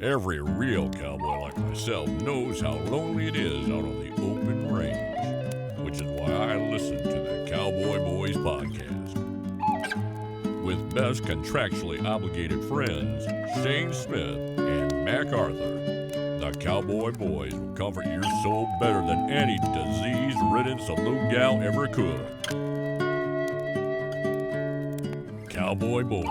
Every real cowboy like myself knows how lonely it is out on the open range, which is why I listen to the Cowboy Boys podcast. With best contractually obligated friends, Shayne Smith and Mac Arthur, the Cowboy Boys will comfort your soul better than any disease-ridden saloon gal ever could. Cowboy Boys.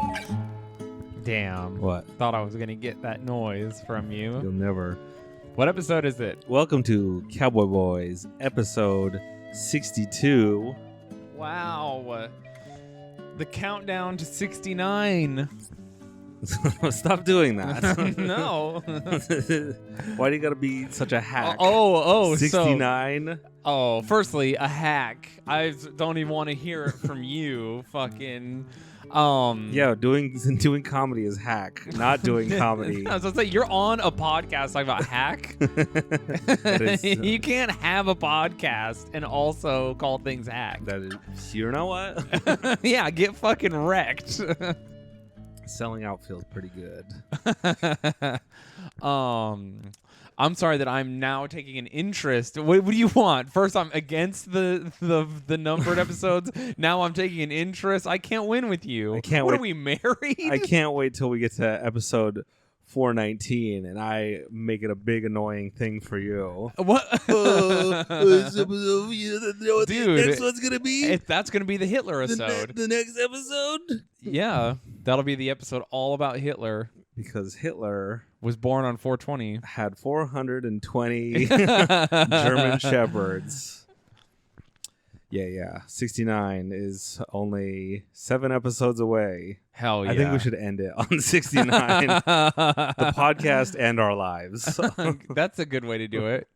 Damn. What? Thought I was going to get that noise from you. You'll never. What episode is it? Welcome to Cowboy Boys, episode 62. Wow. The countdown to 69. Stop doing that. No. Why do you gotta be such a hack? 69? Firstly, a hack. I don't even want to hear it from you. Fucking. Yeah, doing comedy is hack, not doing comedy. I was gonna say, you're on a podcast talking about hack. You can't have a podcast and also call things hack. That is, you know what? Yeah, get fucking wrecked. Selling out feels pretty good. I'm sorry that I'm now taking an interest. What do you want? First, I'm against the numbered episodes. Now I'm taking an interest. I can't win with you. I can't. What wait. Are we married? I can't wait till we get to episode 419 and I make it a big annoying thing for you. What? Dude, next one's gonna be. That's gonna be the Hitler episode. The next episode. Yeah, that'll be the episode all about Hitler. Because Hitler was born on 420. Had 420 German shepherds. Yeah. 69 is only 7 episodes away. Hell yeah. I think we should end it on 69. The podcast and our lives. That's a good way to do it.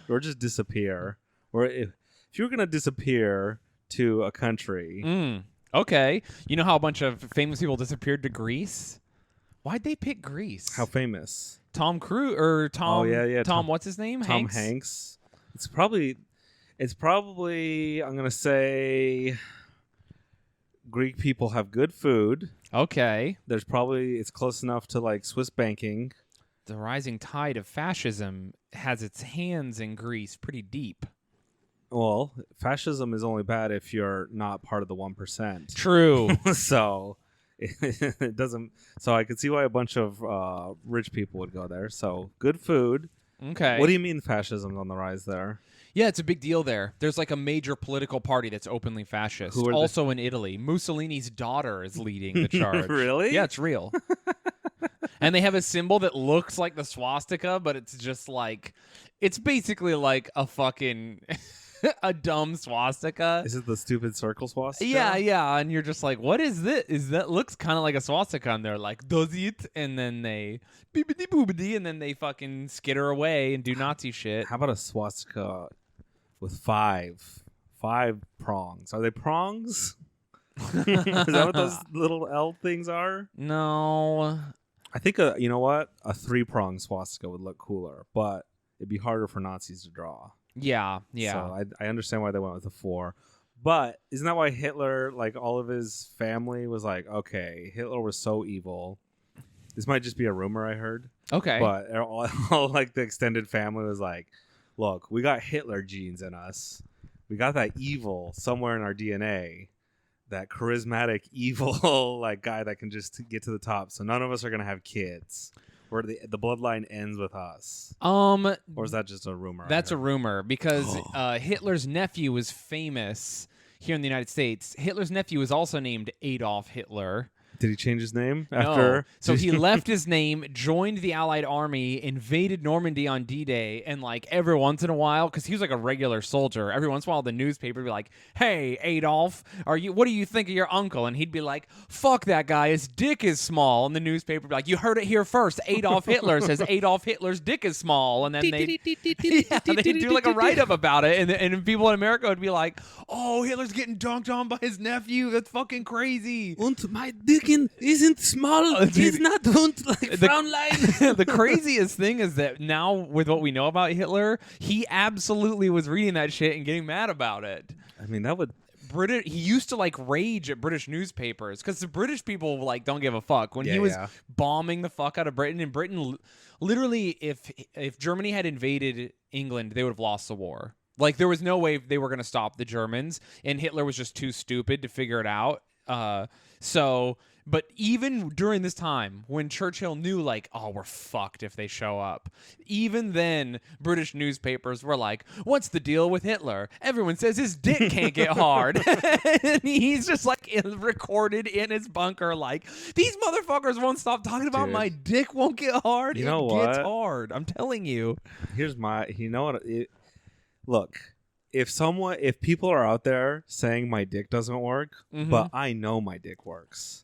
Or just disappear. Or if you were going to disappear to a country. Okay. You know how a bunch of famous people disappeared to Greece? Why'd they pick Greece? How famous? Tom Cruise or Tom? Oh yeah. Tom, what's his name? Tom Hanks. It's probably. I'm gonna say. Greek people have good food. Okay. It's close enough to like Swiss banking. The rising tide of fascism has its hands in Greece pretty deep. Well, fascism is only bad if you're not part of the 1%. True. So. It doesn't. So I could see why a bunch of rich people would go there. So good food. Okay. What do you mean fascism's on the rise there? Yeah, it's a big deal there. There's like a major political party that's openly fascist. Also in Italy. Mussolini's daughter is leading the charge. Really? Yeah, it's real. And they have a symbol that looks like the swastika, but it's just like, it's basically like a fucking... a dumb swastika. Is it the stupid circle swastika? Yeah. And you're just like, what is this? That looks kind of like a swastika. And they're like, does it? And then they beepity boobity, and then they fucking skitter away and do Nazi shit. How about a swastika with five prongs? Are they prongs? Is that what those little L things are? No. I think a 3-prong swastika would look cooler, but it'd be harder for Nazis to draw. Yeah. So I understand why they went with the 4. But isn't that why Hitler, like all of his family was like, okay, Hitler was so evil. This might just be a rumor I heard. Okay. But all like the extended family was like, look, we got Hitler genes in us. We got that evil somewhere in our DNA. That charismatic, evil like guy that can just get to the top. So none of us are going to have kids. Where the bloodline ends with us. Or is that just a rumor? That's a rumor because Hitler's nephew was famous here in the United States. Hitler's nephew was also named Adolf Hitler. Did he change his name No. after? So he left his name, joined the Allied Army, invaded Normandy on D-Day, and like every once in a while, because he was like a regular soldier, every once in a while the newspaper would be like, "Hey, Adolf, what do you think of your uncle?" And he'd be like, "Fuck that guy, his dick is small." And the newspaper would be like, "You heard it here first. Adolf Hitler says Adolf Hitler's dick is small." And then they'd do like a write-up about it, and people in America would be like, "Oh, Hitler's getting dunked on by his nephew. That's fucking crazy." And my dick isn't small. He's not like frown line. The craziest thing is that now with what we know about Hitler, he absolutely was reading that shit and getting mad about it. I mean, that would he used to like rage at British newspapers because the British people like don't give a fuck when he was bombing the fuck out of Britain, and Britain literally, if Germany had invaded England, they would have lost the war. Like, there was no way they were going to stop the Germans, and Hitler was just too stupid to figure it out. But even during this time, when Churchill knew, like, oh, we're fucked if they show up, even then, British newspapers were like, what's the deal with Hitler? Everyone says his dick can't get hard. And he's just, like, recorded in his bunker, like, these motherfuckers won't stop talking about my dick won't get hard. You know it gets what? hard. I'm telling you. Here's you know what? Look, if people are out there saying my dick doesn't work, but I know my dick works,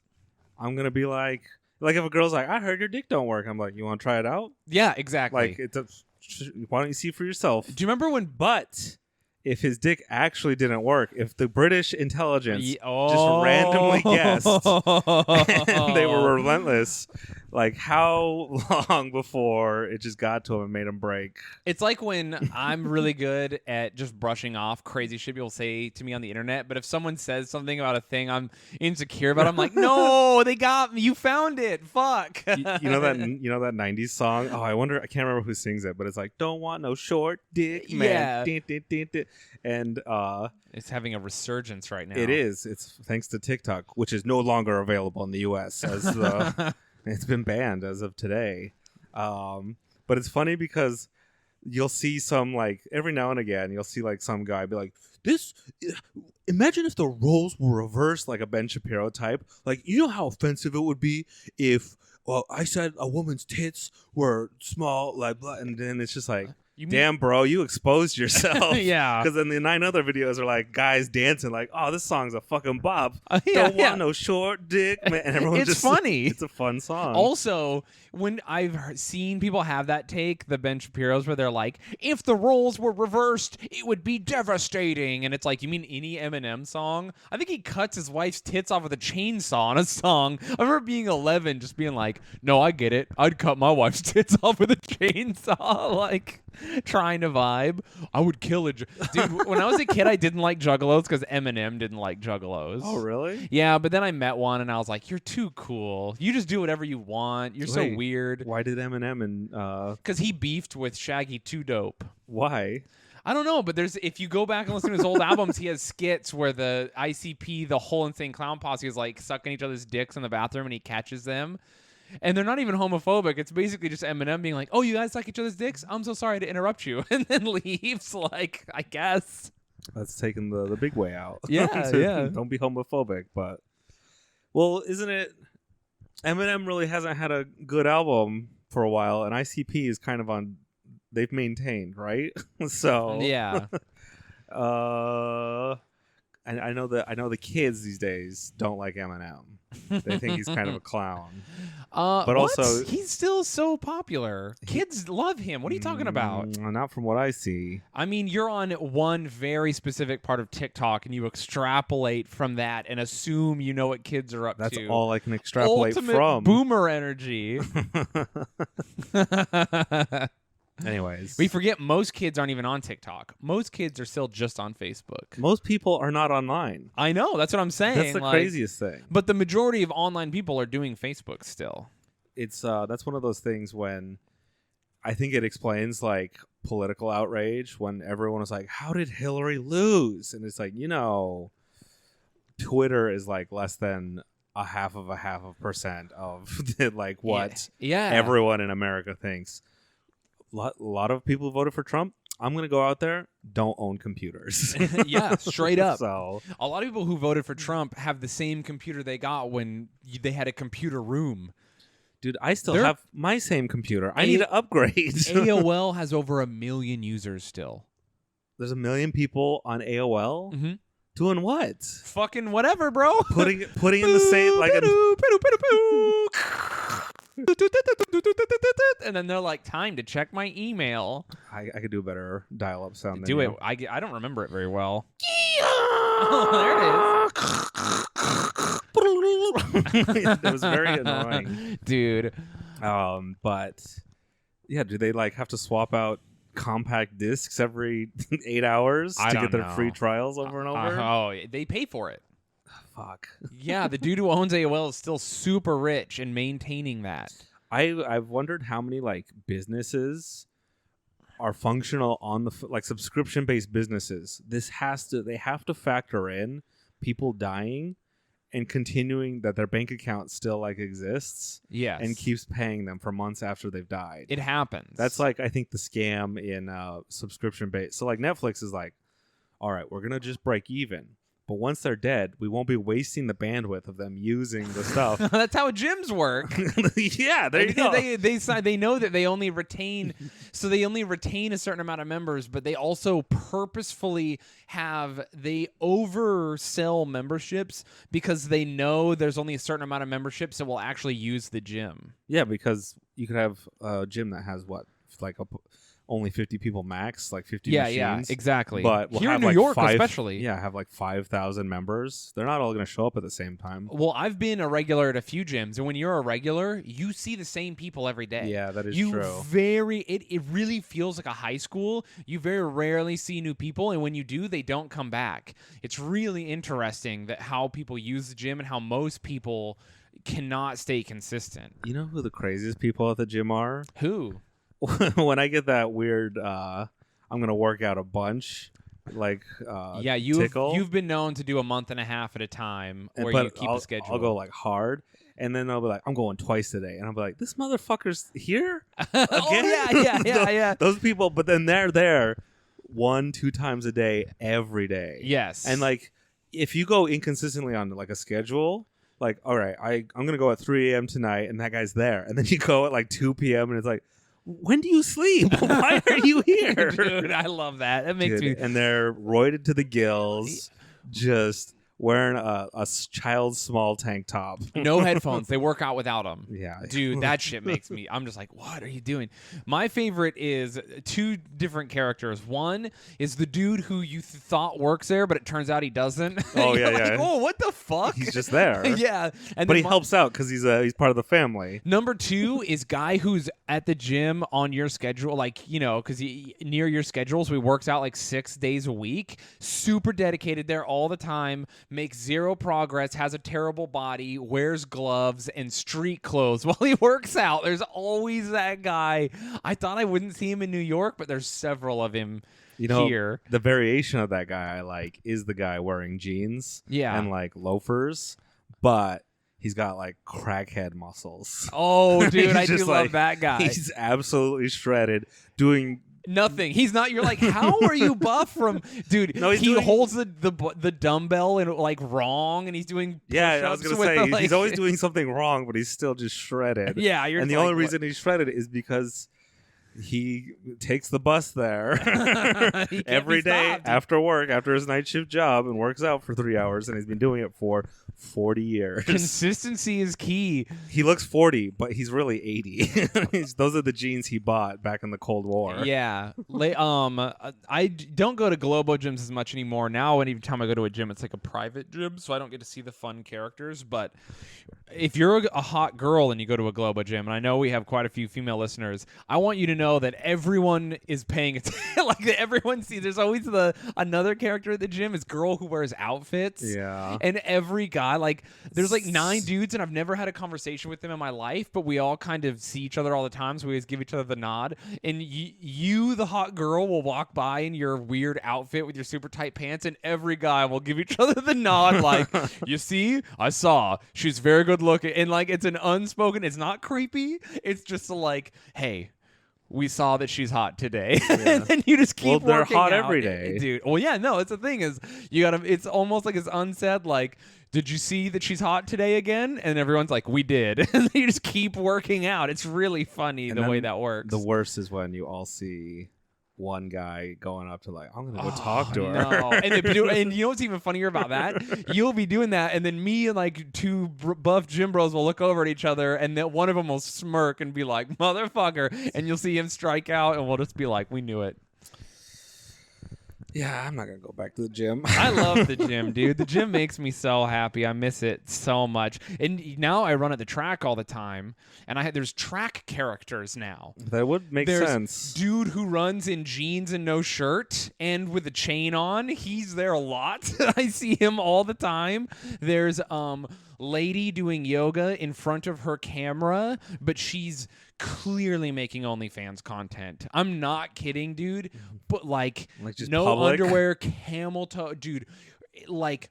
I'm gonna be like if a girl's like, I heard your dick don't work, I'm like, you want to try it out? Yeah, exactly. Like, why don't you see for yourself? Do you remember when? But if his dick actually didn't work, if the British intelligence just randomly guessed and they were relentless, like, how long before it just got to him and made him break? It's like when I'm really good at just brushing off crazy shit people say to me on the internet, but if someone says something about a thing I'm insecure about, I'm like, no, they got me. You found it. Fuck. You know that 90s song? Oh, I can't remember who sings it, but it's like, don't want no short dick, man. Yeah. Din, din, din, din. And it's having a resurgence right now. it is. It's thanks to TikTok, which is no longer available in the US as it's been banned as of today. But it's funny because you'll see some, like, every now and again, you'll see, like, some guy be like, imagine if the roles were reversed, like a Ben Shapiro type. Like, you know how offensive it would be if I said a woman's tits were small, like, blah, and then it's just like, damn, bro, you exposed yourself. Yeah. Because then the 9 other videos are like guys dancing like, oh, this song's a fucking bop. Don't want no short dick, man. And everyone's it's funny. It's a fun song. Also, when I've seen people have that take, the Ben Shapiro's, where they're like, if the roles were reversed, it would be devastating. And it's like, you mean any Eminem song? I think he cuts his wife's tits off with a chainsaw on a song. I remember being 11, just being like, no, I get it. I'd cut my wife's tits off with a chainsaw. Like, trying to vibe. I would kill a dude. When I was a kid, I didn't like juggalos because Eminem didn't like juggalos. Oh, really? Yeah, but then I met one and I was like, you're too cool. You just do whatever you want. You're so weird. Why did Eminem and because he beefed with Shaggy Too Dope. Why? I don't know, but if you go back and listen to his old albums, he has skits where the ICP, the whole Insane Clown Posse, is like sucking each other's dicks in the bathroom and he catches them. And they're not even homophobic. It's basically just Eminem being like, oh, you guys suck each other's dicks? I'm so sorry to interrupt you. And then leaves, like, I guess. That's taking the big way out. Yeah, yeah. Don't be homophobic, but... Well, isn't it... Eminem really hasn't had a good album for a while, and ICP is kind of on... They've maintained, right? So... Yeah. And I know the kids these days don't like Eminem. They think he's kind of a clown. But also, he's still so popular. Kids love him. What are you talking about? Not from what I see. I mean, you're on one very specific part of TikTok, and you extrapolate from that and assume you know what kids are up That's to. That's all I can extrapolate Ultimate from. Boomer energy. Anyways, we forget most kids aren't even on TikTok. Most kids are still just on Facebook. Most people are not online. I know. That's what I'm saying. That's the craziest thing. But the majority of online people are doing Facebook still. It's that's one of those things when I think it explains, like, political outrage when everyone was like, how did Hillary lose? And it's like, Twitter is like less than a half of a percent of like what everyone in America thinks. A lot of people voted for Trump. I'm going to go out there, don't own computers. Yeah, straight up. So a lot of people who voted for Trump have the same computer they got when they had a computer room. Dude, I still have my same computer. I need to upgrade. AOL has over 1 million users still. There's 1 million people on AOL? Mm-hmm. Doing what? Fucking whatever, bro. Putting in the same, like and then they're like, time to check my email. I could do a better dial-up sound. Do it. I don't remember it very well. Oh, there it is. It was very annoying, dude. But yeah, do they like have to swap out compact discs every 8 hours to get their free trials over and over? Oh, they pay for it. Fuck. Yeah, the dude who owns AOL is still super rich and maintaining that. I've wondered how many like businesses are functional on the like subscription based businesses. They have to factor in people dying and continuing that their bank account still like exists. Yes. And keeps paying them for months after they've died. It happens. That's like, I think, the scam in subscription based. So like Netflix is like, all right, we're gonna just break even, but once they're dead, we won't be wasting the bandwidth of them using the stuff. That's how gyms work. Yeah, there you go. They know that they only retain, so they only retain a certain amount of members, but they also purposefully they oversell memberships because they know there's only a certain amount of memberships that will actually use the gym. Yeah, because you could have a gym that has only 50 people max, like 50 machines. Yeah, exactly. But we'll here have in New like York, especially. Yeah, have like 5,000 members. They're not all going to show up at the same time. Well, I've been a regular at a few gyms, and when you're a regular, you see the same people every day. Yeah, that is true. It really feels like a high school. You very rarely see new people, and when you do, they don't come back. It's really interesting that how people use the gym and how most people cannot stay consistent. You know who the craziest people at the gym are? Who? When I get that weird, I'm gonna work out a bunch, like you've been known to do a month and a half at a time, where you keep a schedule. I'll go like hard, and then they'll be like, I'm going twice today, and I'll be like, this motherfucker's here again. Oh yeah. Those people, but then they're there 1-2 times a day every day. Yes, and like if you go inconsistently on like a schedule. Like, all right, I'm gonna go at 3 a.m. tonight, and that guy's there, and then you go at like 2 p.m. and it's like, when do you sleep? Why are you here? Dude, I love that. It makes me. And they're roided to the gills, just wearing a child's small tank top. No headphones. They work out without them. Yeah. Dude, that shit makes me. I'm just like, what are you doing? My favorite is two different characters. One is the dude who you thought works there, but it turns out he doesn't. Oh, yeah, like, yeah. Oh, what the fuck? He's just there. Yeah. But he helps out because he's part of the family. Number two is guy who's at the gym on your schedule, like, because he near your schedule, so he works out like 6 days a week. Super dedicated there all the time. Makes zero progress, has a terrible body, wears gloves and street clothes while he works out. There's always that guy. I thought I wouldn't see him in New York, but there's several of him here. The variation of that guy I like is the guy wearing jeans and like loafers, but he's got like crackhead muscles. Oh, dude, I do love like, that guy. He's absolutely shredded, doing nothing. He's not. You're like, how are you buff from, dude? No, he holds the dumbbell and like wrong, and he's doing. Yeah, I was gonna say he's always doing something wrong, but he's still just shredded. Yeah, and the only reason he's shredded is because he takes the bus there every day after work, after his night shift job, and works out for 3 hours, and he's been doing it for 40 years. Consistency is key. He looks 40, but he's really 80. Those are the jeans he bought back in the Cold War. Yeah. I don't go to Globo gyms as much anymore. Now, any time I go to a gym, it's like a private gym, so I don't get to see the fun characters. But if you're a hot girl and you go to a Globo gym, and I know we have quite a few female listeners, I want you to know that everyone is paying attention. Like everyone sees. There's always another character at the gym is girl who wears outfits. Yeah. And every guy, like there's like 9 dudes, and I've never had a conversation with them in my life, but we all kind of see each other all the time, so we always give each other the nod. And you, the hot girl, will walk by in your weird outfit with your super tight pants, and every guy will give each other the nod, like, you see, I saw, she's very good looking, and like it's an unspoken. It's not creepy. It's just like, hey, we saw that she's hot today. Yeah. And then you just keep they're working hot out. every day. Dude. Well, yeah, no, it's the thing is you gotta, it's almost like it's unsaid, like, did you see that she's hot today again? And everyone's like, we did. And then you just keep working out. It's really funny the way that works. The worst is when you all see one guy going up to like, I'm gonna go talk to her. No. And you know what's even funnier about that? You'll be doing that, and then me and like 2 buff gym bros will look over at each other, and then one of them will smirk and be like, motherfucker, and you'll see him strike out, and we'll just be like, we knew it. Yeah, I'm not gonna go back to the gym. I love the gym, dude. The gym makes me so happy. I miss it so much. And now I run at the track all the time, and there's track characters now. That would make sense. Dude who runs in jeans and no shirt and with a chain on. He's there a lot. I see him all the time. There's lady doing yoga in front of her camera, but she's clearly making OnlyFans content. I'm not kidding, dude. But like just no public? underwear, camel toe, dude. Like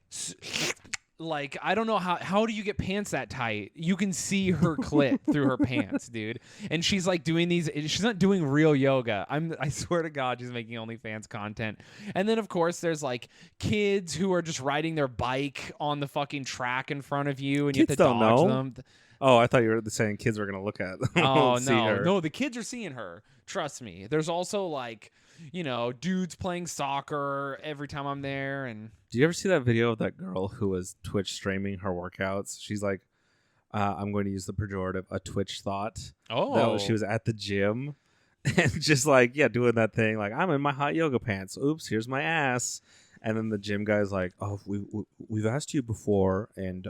I don't know how do you get pants that tight? You can see her clit through her pants, dude. And she's like doing these. She's not doing real yoga. I swear to God, she's making OnlyFans content. And then of course there's like kids who are just riding their bike on the fucking track in front of you, and you have to Kids don't dodge know. them. Oh, I thought you were saying kids were gonna look at. Oh see no, her. no, the kids are seeing her. Trust me. There's also like, dudes playing soccer every time I'm there, and Do you ever see that video of that girl who was Twitch streaming her workouts? She's like, I'm going to use the pejorative, a Twitch thought. She was at the gym and just like, doing that thing. Like, I'm in my hot yoga pants. Oops, here's my ass. And then the gym guy's like, oh, we've asked you before, and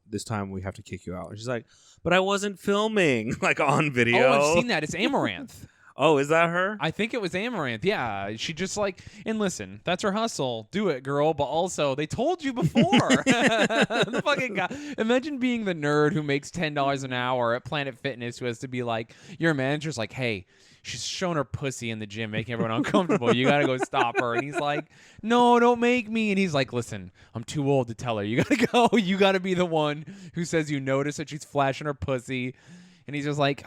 this time we have to kick you out. And she's like, but I wasn't filming, like on video. Oh, I've seen that. It's Amaranth. Oh, is that her? I think it was Amaranth. Yeah, she just like, and listen, that's her hustle. Do it, girl. But also, they told you before. The fucking guy. Imagine being the nerd who makes $10 an hour at Planet Fitness, who has to be like, your manager's like, hey, she's showing her pussy in the gym, making everyone uncomfortable. You gotta go stop her. And he's like, no, don't make me. And he's like, listen, I'm too old to tell her. You gotta go. You gotta be the one who says you notice that she's flashing her pussy. And he's just like,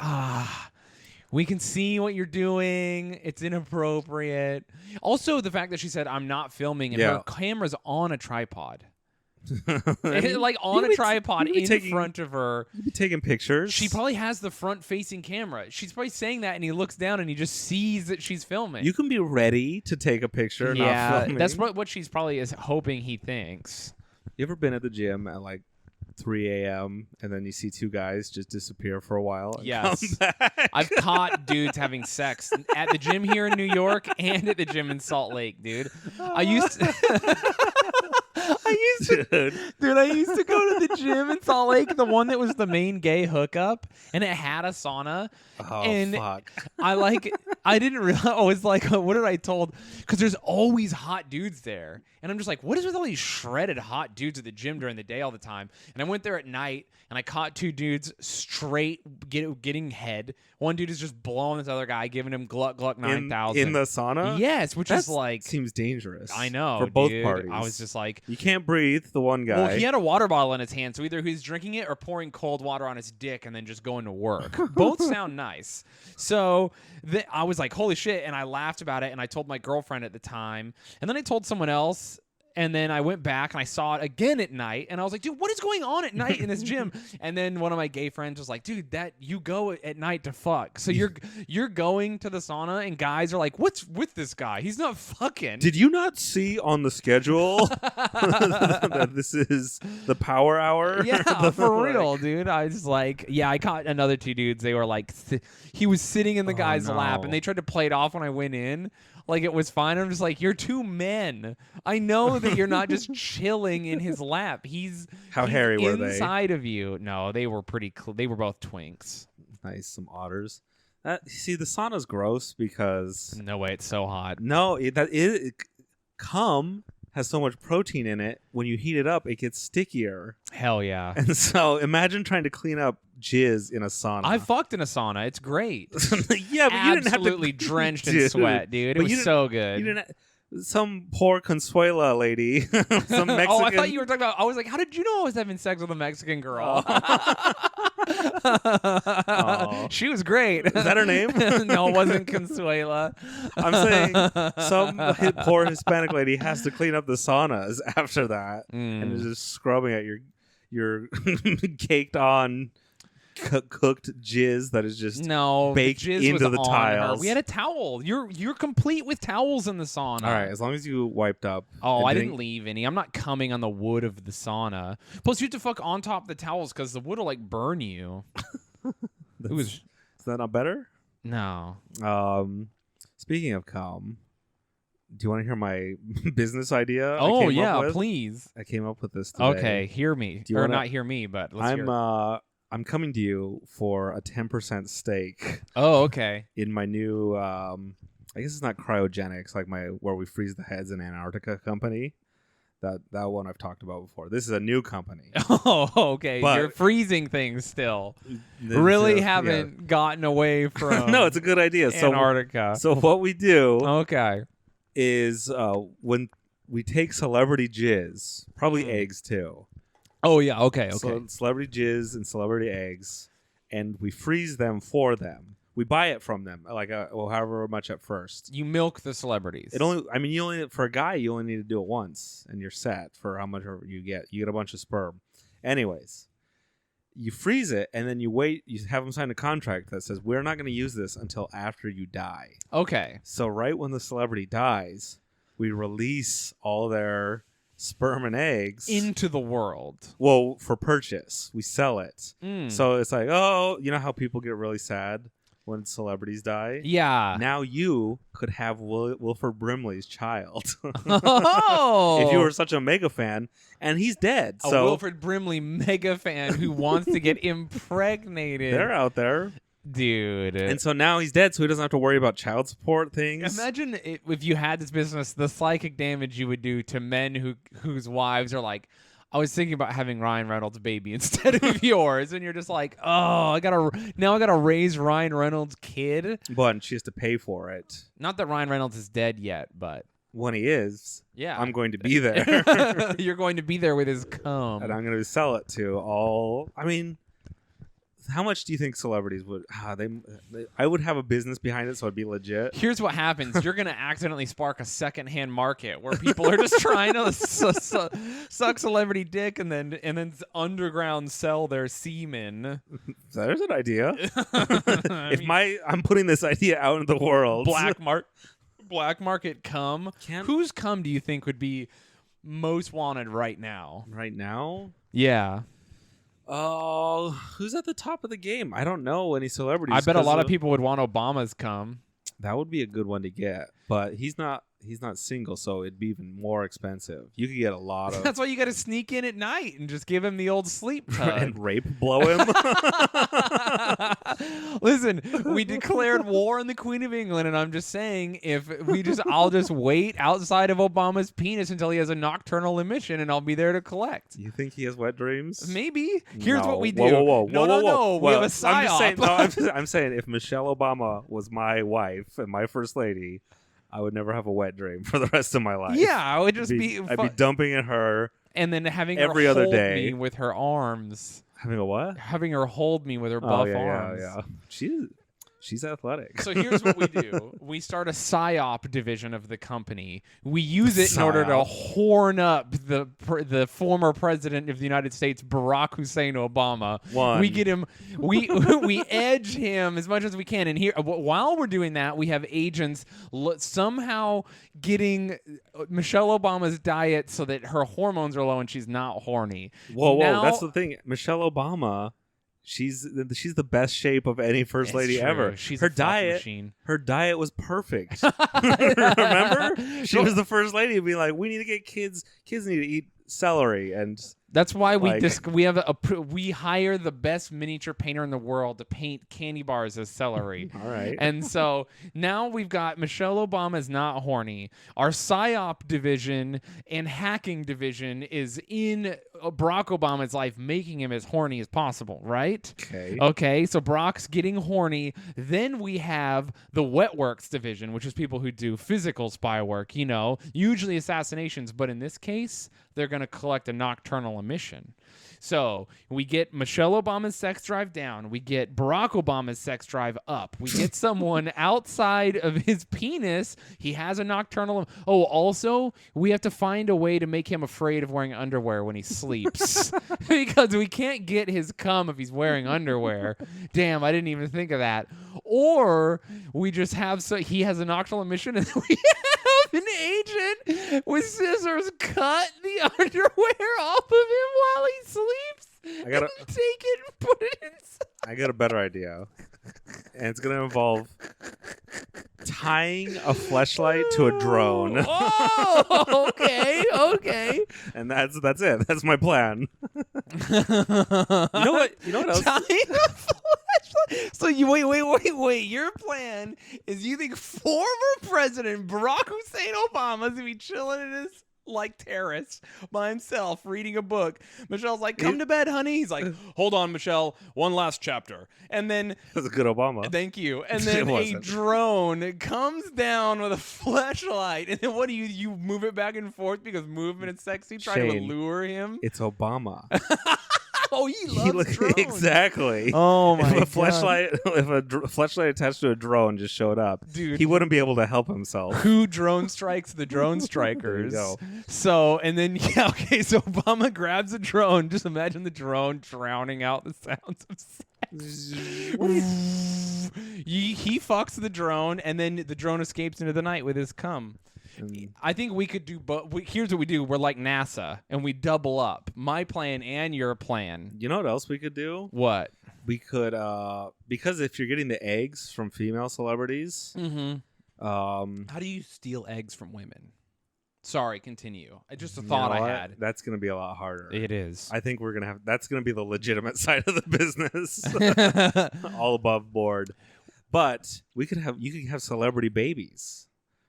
we can see what you're doing. It's inappropriate. Also, the fact that she said, I'm not filming, and her camera's on a tripod. Like on a tripod in front of her. You'd be taking pictures. She probably has the front-facing camera. She's probably saying that, and he looks down, and he just sees that she's filming. You can be ready to take a picture, not filming. That's what she's probably is hoping he thinks. You ever been at the gym at like 3 a.m. and then you see two guys just disappear for a while? And Yes. come back? I've caught dudes having sex at the gym here in New York and at the gym in Salt Lake, dude. I used to go to the gym in Salt Lake, the one that was the main gay hookup, and it had a sauna. Oh, and fuck. I didn't realize, I was like, what did I told? Because there's always hot dudes there. And I'm just like, what is with all these shredded hot dudes at the gym during the day all the time? And I went there at night, and I caught two dudes straight getting head. One dude is just blowing this other guy, giving him Gluck Gluck 9000. In the sauna? Yes, which is like... seems dangerous. I know, for both dude. parties. I was just like... You can't breathe, the one guy. Well, he had a water bottle in his hand, so either he's drinking it or pouring cold water on his dick and then just going to work. Both sound nice. So I was like, holy shit, and I laughed about it, and I told my girlfriend at the time, and then I told someone else, and then I went back and I saw it again at night, and I was like, dude, what is going on at night in this gym? And then one of my gay friends was like, dude, that you go at night to fuck. So you're going to the sauna, and guys are like, what's with this guy? He's not fucking. Did you not see on the schedule that this is the power hour? Yeah, for real, dude. I was like, I caught another two dudes. They were like, he was sitting in the guy's lap, and they tried to play it off when I went in. Like it was fine. I'm just like, you're two men. I know that you're not just chilling in his lap. He's hairy were they? Inside of you. No, they were pretty. They were both twinks. Nice, some otters. See, the sauna's gross because no way, it's so hot. No, cum has so much protein in it. When you heat it up, it gets stickier. Hell yeah. And so imagine trying to clean up jizz in a sauna. I fucked in a sauna. It's great. Yeah, but you didn't have to absolutely drenched in sweat, dude. It was so good. You didn't. Some poor Consuela lady, some Mexican. Oh, I thought you were talking about. I was like, how did you know I was having sex with a Mexican girl? She was great. Is that her name? No, it wasn't Consuela. I'm saying some poor Hispanic lady has to clean up the saunas after that, and is just scrubbing at your caked on. Cooked jizz that is just baked into the tiles. We had a towel. You're complete with towels in the sauna. All right, as long as you wiped up. Oh, I didn't leave any. I'm not coming on the wood of the sauna. Plus, you have to fuck on top of the towels because the wood will like burn you. Is that not better? No. Speaking of cum, do you want to hear my business idea? Oh yeah, please. I came up with this today. Okay, hear me. Or not hear me, but let's hear. I'm coming to you for a 10% stake. Oh, okay. In my new, I guess it's not cryogenics, like where we freeze the heads in Antarctica company. That one I've talked about before. This is a new company. Oh, okay. But- You're freezing things still. Really Yeah. haven't gotten away from No, it's a good idea. Antarctica. So what we do Okay. is when we take celebrity jizz, probably Mm. eggs too. Oh yeah. Okay. So celebrity jizz and celebrity eggs, and we freeze them for them. We buy it from them, like however much at first. You milk the celebrities. You only for a guy, you only need to do it once, and you're set for how much you get. You get a bunch of sperm. Anyways, you freeze it, and then you wait. You have them sign a contract that says we're not going to use this until after you die. Okay. So right when the celebrity dies, we release all their sperm and eggs Into the world. Well, for purchase, we sell it. Mm. So it's like, oh, you know how people get really sad when celebrities die? Yeah. Now you could have Wilford Brimley's child. Oh. If you were such a mega fan, and he's dead. A So Wilford Brimley mega fan who wants to get impregnated. they're out there. Dude. And so now he's dead, so he doesn't have to worry about child support things. Imagine if you had this business, the psychic damage you would do to men whose wives are like, I was thinking about having Ryan Reynolds' baby instead of yours, and you're just like, oh, I gotta raise Ryan Reynolds' kid. But she has to pay for it. Not that Ryan Reynolds is dead yet, but When he is, yeah, I'm going to be there. You're going to be there with his cum. And I'm going to sell it to all. I mean, how much do you think celebrities would? I would have a business behind it, so it'd be legit. Here's what happens: you're gonna accidentally spark a secondhand market where people are just trying to suck celebrity dick and then underground sell their semen. There's an idea. I I'm putting this idea out in the world. black market cum. Whose cum do you think would be most wanted right now? Right now. Yeah. Oh, who's at the top of the game? I don't know any celebrities. I bet a lot of people would want Obama's cum. That would be a good one to get, but he's not single, so it'd be even more expensive. You could get a lot of That's why you got to sneak in at night and just give him the old sleep tug. and rape blow him. Listen, we declared war on the Queen of England, and I'm just saying, I'll just wait outside of Obama's penis until he has a nocturnal emission, and I'll be there to collect. You think he has wet dreams? Maybe. Here's No. what we do. Whoa. No. We have a psyop. I'm saying if Michelle Obama was my wife and my first lady, I would never have a wet dream for the rest of my life. Yeah, I would just be. I'd be dumping at her and then having every her other hold day. me with her arms. Having a what? Having her hold me with her buff yeah, arms. Yeah. She's athletic. So here's what we do. We start a PSYOP division of the company. We use it in order to horn up the former president of the United States, Barack Hussein Obama. We get him, we edge him as much as we can. And here, while we're doing that, we have agents somehow getting Michelle Obama's diet so that her hormones are low and she's not horny. Whoa, Now, that's the thing. Michelle Obama, she's the best shape of any first lady true. ever. She's her a fucking diet, machine. her diet was perfect. Remember, she was the first lady to be like, "We need to get kids need to eat celery," and that's why like, we hire the best miniature painter in the world to paint candy bars as celery. all right. And so now we've got Michelle Obama's not horny. Our PSYOP division and hacking division is in Barack Obama's life, making him as horny as possible, right? Okay, so Barack's getting horny. Then we have the wet works division, which is people who do physical spy work, usually assassinations, but in this case, they're going to collect a nocturnal emission. So we get Michelle Obama's sex drive down. We get Barack Obama's sex drive up. We get someone outside of his penis. He has a nocturnal. Oh, also, we have to find a way to make him afraid of wearing underwear when he sleeps because we can't get his cum if he's wearing underwear. Damn, I didn't even think of that. Or we just have he has a nocturnal emission and we have an agent with scissors cut the underwear off of him while he sleeps. And take it and put it inside. I got a better idea. And it's going to involve tying a fleshlight to a drone. Oh, okay. And that's it. That's my plan. You know what else? Tying a fleshlight. So you wait. Your plan is you think former President Barack Hussein Obama is going to be chilling in his like terrace by himself reading a book. Michelle's like, come to bed, honey. He's like, hold on, Michelle, one last chapter. And then That's a good Obama. thank you. And then a drone comes down with a flashlight. And then what do you move it back and forth because movement is sexy, trying to Shayne, allure him? It's Obama. Oh, he loves drones. Exactly. Oh my If a flashlight attached to a drone just showed up, dude, he wouldn't be able to help himself. Who drone strikes the drone strikers? There you go. So, and then so Obama grabs a drone. Just imagine the drone drowning out the sounds of sex. He fucks the drone, and then the drone escapes into the night with his cum. I think we could do both. Here's what we do. We're like NASA, and we double up. My plan and your plan. You know what else we could do? What? We could, because if you're getting the eggs from female celebrities, how do you steal eggs from women? Sorry, continue. Just a thought I had. That's going to be a lot harder. It is. I think we're going to have, that's going to be the legitimate side of the business. All above board. But you could have celebrity babies.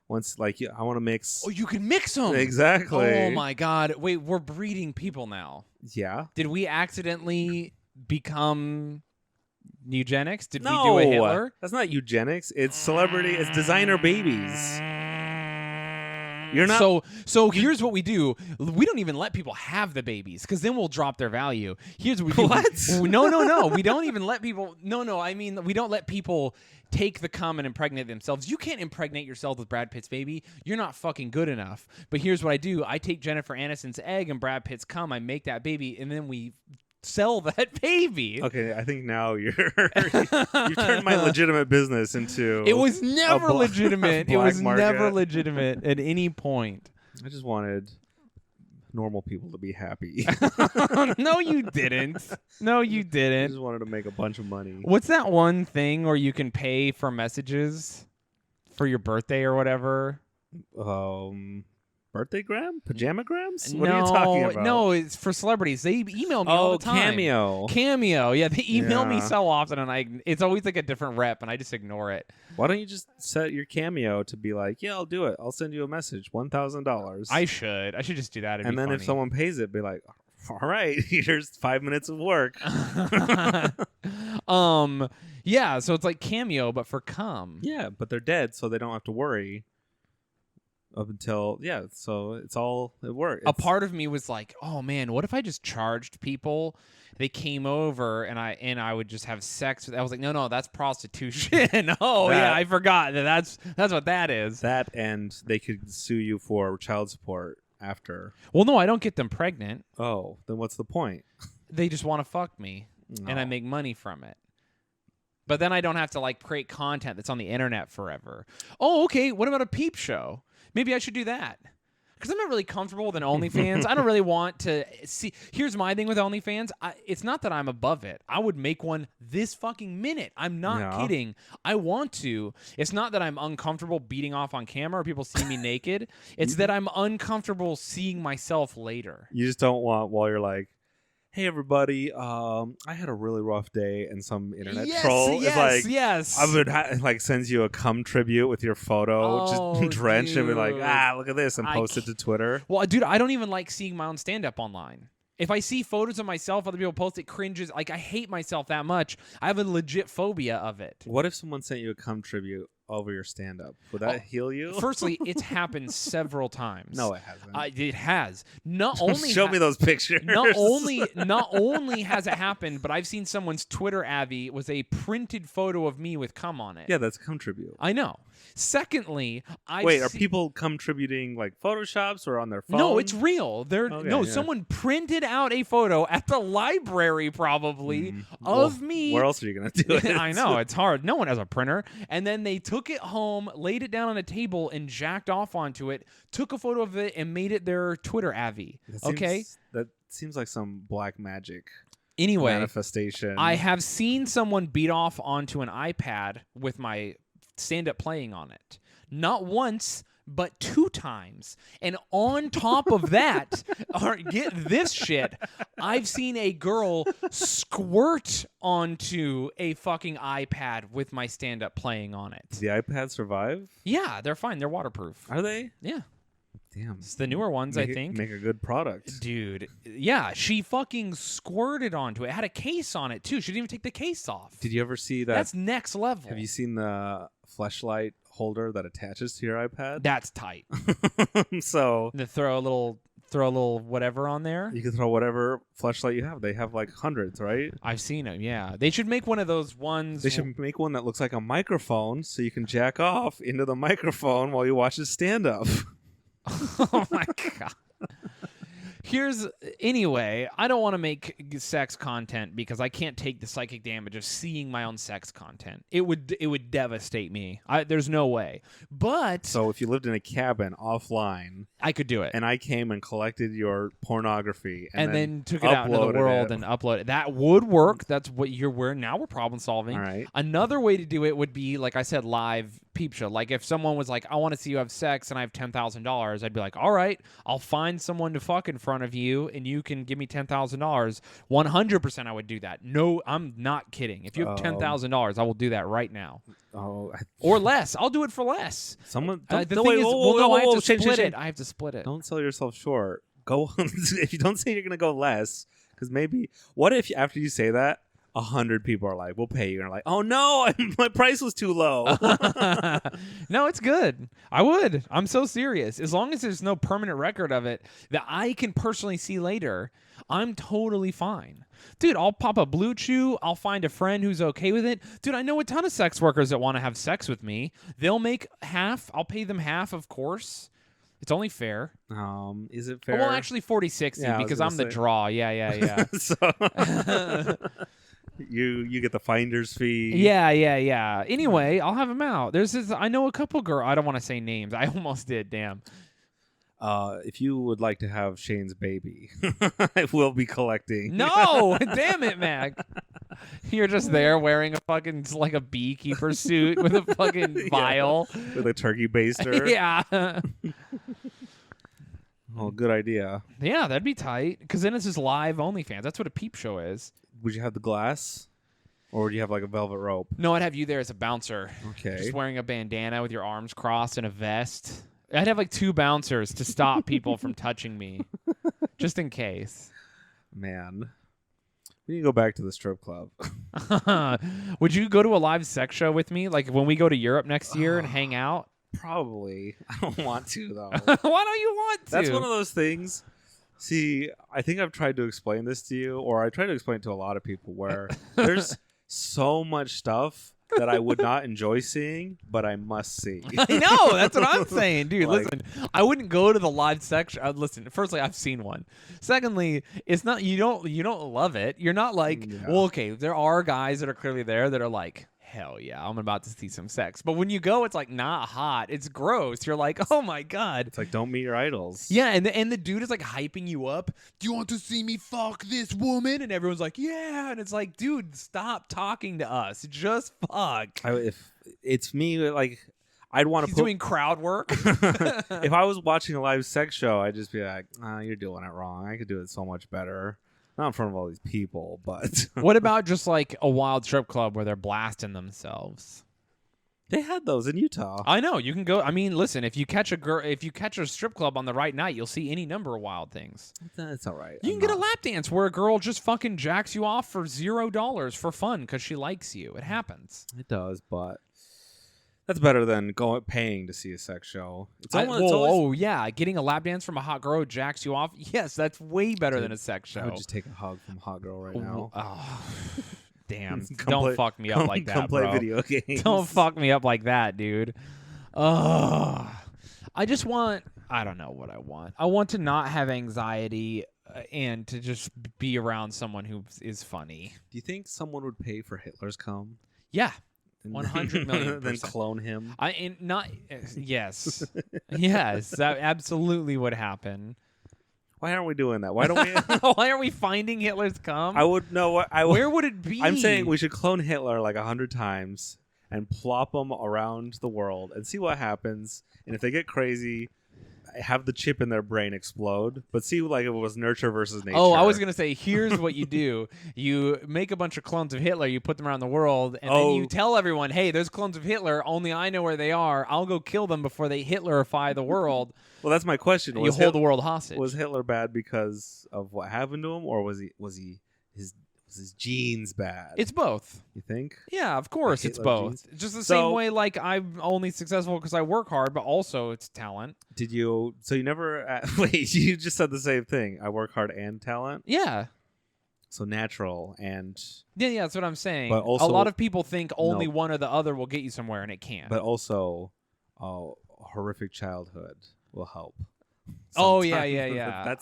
Once, like, I want to mix. Oh, you can mix them. Exactly. Oh my God. Wait, we're breeding people now. Yeah. Did we accidentally become eugenics? Did we No, do a Hitler? That's not eugenics. It's celebrity. It's designer babies. You're not. So here's what we do. We don't even let people have the babies because then we'll drop their value. Here's what we do. What? No. We don't even let people. No. I mean, we don't let people take the cum and impregnate themselves. You can't impregnate yourself with Brad Pitt's baby. You're not fucking good enough. But here's what I do. I take Jennifer Aniston's egg and Brad Pitt's cum. I make that baby, and then we sell that baby. Okay, I think now you turned my legitimate business into. It was never legitimate. It was market. never legitimate at any point. I just wanted normal people to be happy. No, you didn't. No, you I didn't. just wanted to make a bunch of money. What's that one thing where you can pay for messages for your birthday or whatever? Birthday gram? Pajamagrams? What are you talking about? No, it's for celebrities. They email me all the time. Cameo. Yeah, they email me so often, and it's always like a different rep, and I just ignore it. Why don't you just set your Cameo to be like, yeah, I'll do it. I'll send you a message, $1,000. I should just do that. And then if someone pays it, be like, all right, here's 5 minutes of work. Yeah, so it's like Cameo, but for cum. Yeah, but they're dead, so they don't have to worry. Up until so it worked. A part of me was like, oh man, what if I just charged people? They came over and I would just have sex with. I was like, no, that's prostitution. Yeah, I forgot that's what that is. That, and they could sue you for child support after. Well, no, I don't get them pregnant. Oh, then what's the point? They just want to fuck me, and I make money from it. But then I don't have to like create content that's on the internet forever. Oh, okay. What about a peep show? Maybe I should do that. Because I'm not really comfortable with an OnlyFans. I don't really want to see. Here's my thing with OnlyFans. It's not that I'm above it. I would make one this fucking minute. I'm not kidding. I want to. It's not that I'm uncomfortable beating off on camera or people see me naked. It's that I'm uncomfortable seeing myself later. You just don't want, while you're like, hey everybody, I had a really rough day, and some internet troll is like, I would sends you a cum tribute with your photo, just drenched, and be like, look at this, and post it to Twitter. Well, dude, I don't even like seeing my own stand-up online. If I see photos of myself, other people post it, cringes. Like, I hate myself that much. I have a legit phobia of it. What if someone sent you a cum tribute over your stand-up? Would that heal you? Firstly, it's happened several times. No, it hasn't. It has. Not only show me those pictures. Not only has it happened, but I've seen someone's Twitter Abby was a printed photo of me with cum on it. Yeah, that's cum tribute. I know. Secondly, are people cum tributing like Photoshops or on their phone? No, it's real. Someone printed out a photo at the library probably of me. Where else are you gonna do it? I know, it's hard. No one has a printer. And then they took it home, laid it down on a table, and jacked off onto it. Took a photo of it and made it their Twitter Abby. That seems like some black magic. Anyway, manifestation. I have seen someone beat off onto an iPad with my stand-up playing on it. Not once, but 2 times. And on top of that, get this shit, I've seen a girl squirt onto a fucking iPad with my stand-up playing on it. Does the iPad survive? Yeah, they're fine. They're waterproof. Are they? Yeah. Damn. It's the newer ones, I think. Make a good product. Dude, yeah, she fucking squirted onto it. It had a case on it, too. She didn't even take the case off. Did you ever see that? That's next level. Have you seen the fleshlight holder that attaches to your iPad? That's tight. So To throw a little whatever on there. you can throw whatever fleshlight you have. They have like hundreds, right? I've seen them, yeah. They should make one of those ones. They should make one that looks like a microphone so you can jack off into the microphone while you watch it stand up. Oh my god. Anyway, I don't want to make sex content because I can't take the psychic damage of seeing my own sex content. It would devastate me. There's no way. But So if you lived in a cabin offline I could do it. and I came and collected your pornography And then took it out into the uploaded world it. and upload it. That would work. That's what now we're problem solving. All right. Another way to do it would be, like I said, live peep show. Like if someone was like, I want to see you have sex and I have $10,000, I'd be like, all right, I'll find someone to fuck in front of you and you can give me $10,000. 100% I would do that. No, I'm not kidding. If you have $10,000, I will do that right now. Oh, Or less. I'll do it for less. someone. The Don't, thing wait, is, whoa, well, no, I have to Shayne, split Shayne, it. I have to split it. Don't sell yourself short. Go if you don't say you're gonna go less, because maybe. What if after you say that, 100 people are like, "We'll pay you," and you're like, "Oh no, my price was too low." No, it's good. I would. I'm so serious. As long as there's no permanent record of it that I can personally see later, I'm totally fine. Dude, I'll pop a Blue Chew. I'll find a friend who's okay with it. Dude, I know a ton of sex workers that want to have sex with me. They'll make half. I'll pay them half, of course. It's only fair. Is it fair? Well, actually 40-60 Yeah, I was because gonna I'm the say. draw. Yeah. So you get the finder's fee. Yeah. Anyway, I'll have them out. I know a couple girls. I don't want to say names. I almost did. Damn. If you would like to have Shayne's baby, I will be collecting. No, damn it, Mac. You're just there wearing a fucking like a beekeeper suit with a fucking vial. With a turkey baster. Yeah. Oh, good idea. Yeah, that'd be tight. Because then it's just live OnlyFans. That's what a peep show is. Would you have the glass, or would you have like a velvet rope? No, I'd have you there as a bouncer. Okay. Just wearing a bandana with your arms crossed and a vest. I'd have like 2 bouncers to stop people from touching me, just in case. Man, we need to go back to the strip club. Would you go to a live sex show with me, like when we go to Europe next year and hang out? Probably. I don't want to though. Why don't you want to? That's one of those things. See, I think I've tried to explain this to you, or I try to explain it to a lot of people, where there's so much stuff that I would not enjoy seeing, but I must see. I know. That's what I'm saying, dude. Like- Listen, I wouldn't go to the live sex show. Listen, firstly, I've seen one. Secondly, it's not you don't love it. You're not like, Yeah. well, okay, there are guys that are clearly there that are like, hell yeah, I'm about to see some sex. But when you go, it's like not hot. It's gross. You're like, oh my god. It's like, don't meet your idols. Yeah, and the dude is like hyping you up. Do you want to see me fuck this woman? And everyone's like, yeah. And it's like, dude, stop talking to us. Just fuck. If it's me, like, I'd want to He's put. doing crowd work. If I was watching a live sex show, I'd just be like, you're doing it wrong. I could do it so much better. Not in front of all these people, but What about just like a wild strip club where they're blasting themselves? they had those in Utah. I know you can go. I mean, listen, if you catch a strip club on the right night, you'll see any number of wild things. That's all right. You can get a lap dance where a girl just fucking jacks you off for $0 for fun because she likes you. It happens. It does, but that's better than paying to see a sex show. It's always, Oh yeah, getting a lap dance from a hot girl who jacks you off. Yes, that's way better Dude, than a sex show. I would just take a hug from a hot girl right now. Oh, damn! Come Don't play- fuck me up like that, Come play bro. video games. Don't fuck me up like that, dude. I just want. I don't know what I want. I want to not have anxiety and to just be around someone who is funny. Do you think someone would pay for Hitler's cum? Yeah. 100 million Then %. clone him? Yes, yes, that absolutely would happen. Why aren't we doing that? Why don't we? Why are we finding Hitler's cum? I would know what I would. Where would it be? I'm saying we should clone Hitler like 100 times and plop them around the world and see what happens. And if they get crazy, have the chip in their brain explode, but see, like, it was nurture versus nature. Oh, I was gonna say, here's what you do: you make a bunch of clones of Hitler, you put them around the world, and then you tell everyone, "Hey, those clones of Hitler. Only I know where they are. I'll go kill them before they Hitlerify the world." Well, that's my question. You hold the world hostage. Was Hitler bad because of what happened to him, or was his genes bad? It's both. You think? Yeah, of course, Like it's Hitler both. genes? Just the So- same way, like I'm only successful because I work hard, but also it's talent. Did you? So you never? Wait, you just said the same thing. I work hard and talent. Yeah. So natural and, Yeah, that's what I'm saying. But also- a lot of people think only No. one or the other will get you somewhere, and it can't. but also, horrific childhood will help. Oh, yeah, sometimes. yeah, yeah.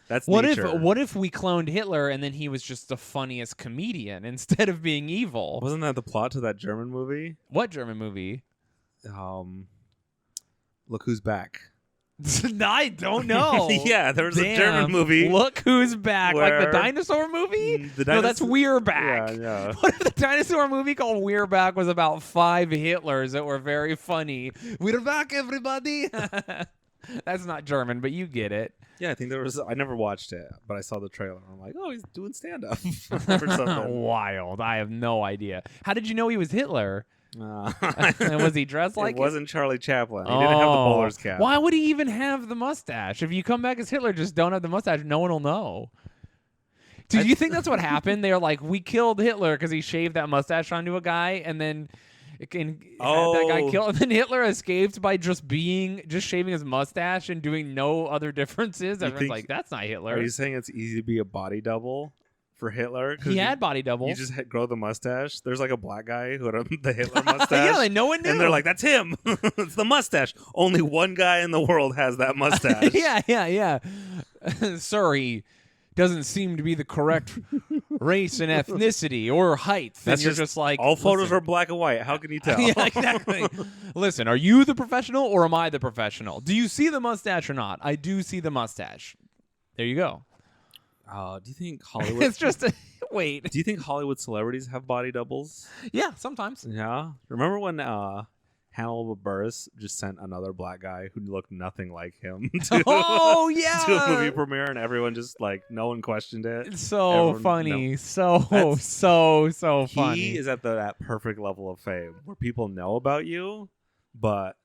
That's What nature. if we cloned Hitler and then he was just the funniest comedian instead of being evil? Wasn't that the plot to that German movie? What German movie? Look Who's Back. I don't know. Yeah, there was a Damn. German movie. Look Who's Back, like the where- dinosaur movie? The No, that's dinosaur- We're Back. Yeah, yeah. What if the dinosaur movie called We're Back was about 5 Hitlers that were very funny? We're back, everybody. That's not German, but you get it. Yeah, I think there was. I never watched it, but I saw the trailer. I'm like, oh, he's doing stand up or something. Wild. I have no idea. How did you know he was Hitler? Uh, And was he dressed like it wasn't Charlie Chaplin. He didn't have the bowler's cap. Why would he even have the mustache? If you come back as Hitler, just don't have the mustache. No one will know. Do you think that's what happened? They're like, we killed Hitler because he shaved that mustache onto a guy, and then had that guy killed. And then Hitler escaped by just shaving his mustache and doing no other differences. You Everyone's think- like, that's not Hitler. Are you saying it's easy to be a body double for Hitler? 'Cause He you- had body double. You just grow the mustache. There's like a black guy who had the Hitler mustache. Yeah, like, no one knew. And they're like, that's him. It's the mustache. Only one guy in the world has that mustache. yeah. Sir, he doesn't seem to be the correct race and ethnicity or height. That's and you're just like, all photos listen. are black and white. How can you tell? Yeah, exactly. Listen, are you the professional or am I the professional? Do you see the mustache or not? I do see the mustache. There you go. Do you think Hollywood? It's just wait. Do you think Hollywood celebrities have body doubles? Yeah, sometimes. Yeah. Remember when Hannibal Buress just sent another black guy who looked nothing like him to, Oh yeah. to a movie premiere, and everyone just like no one questioned it. It's so Everyone- funny. no. So That's- so funny. He is at that perfect level of fame where people know about you, but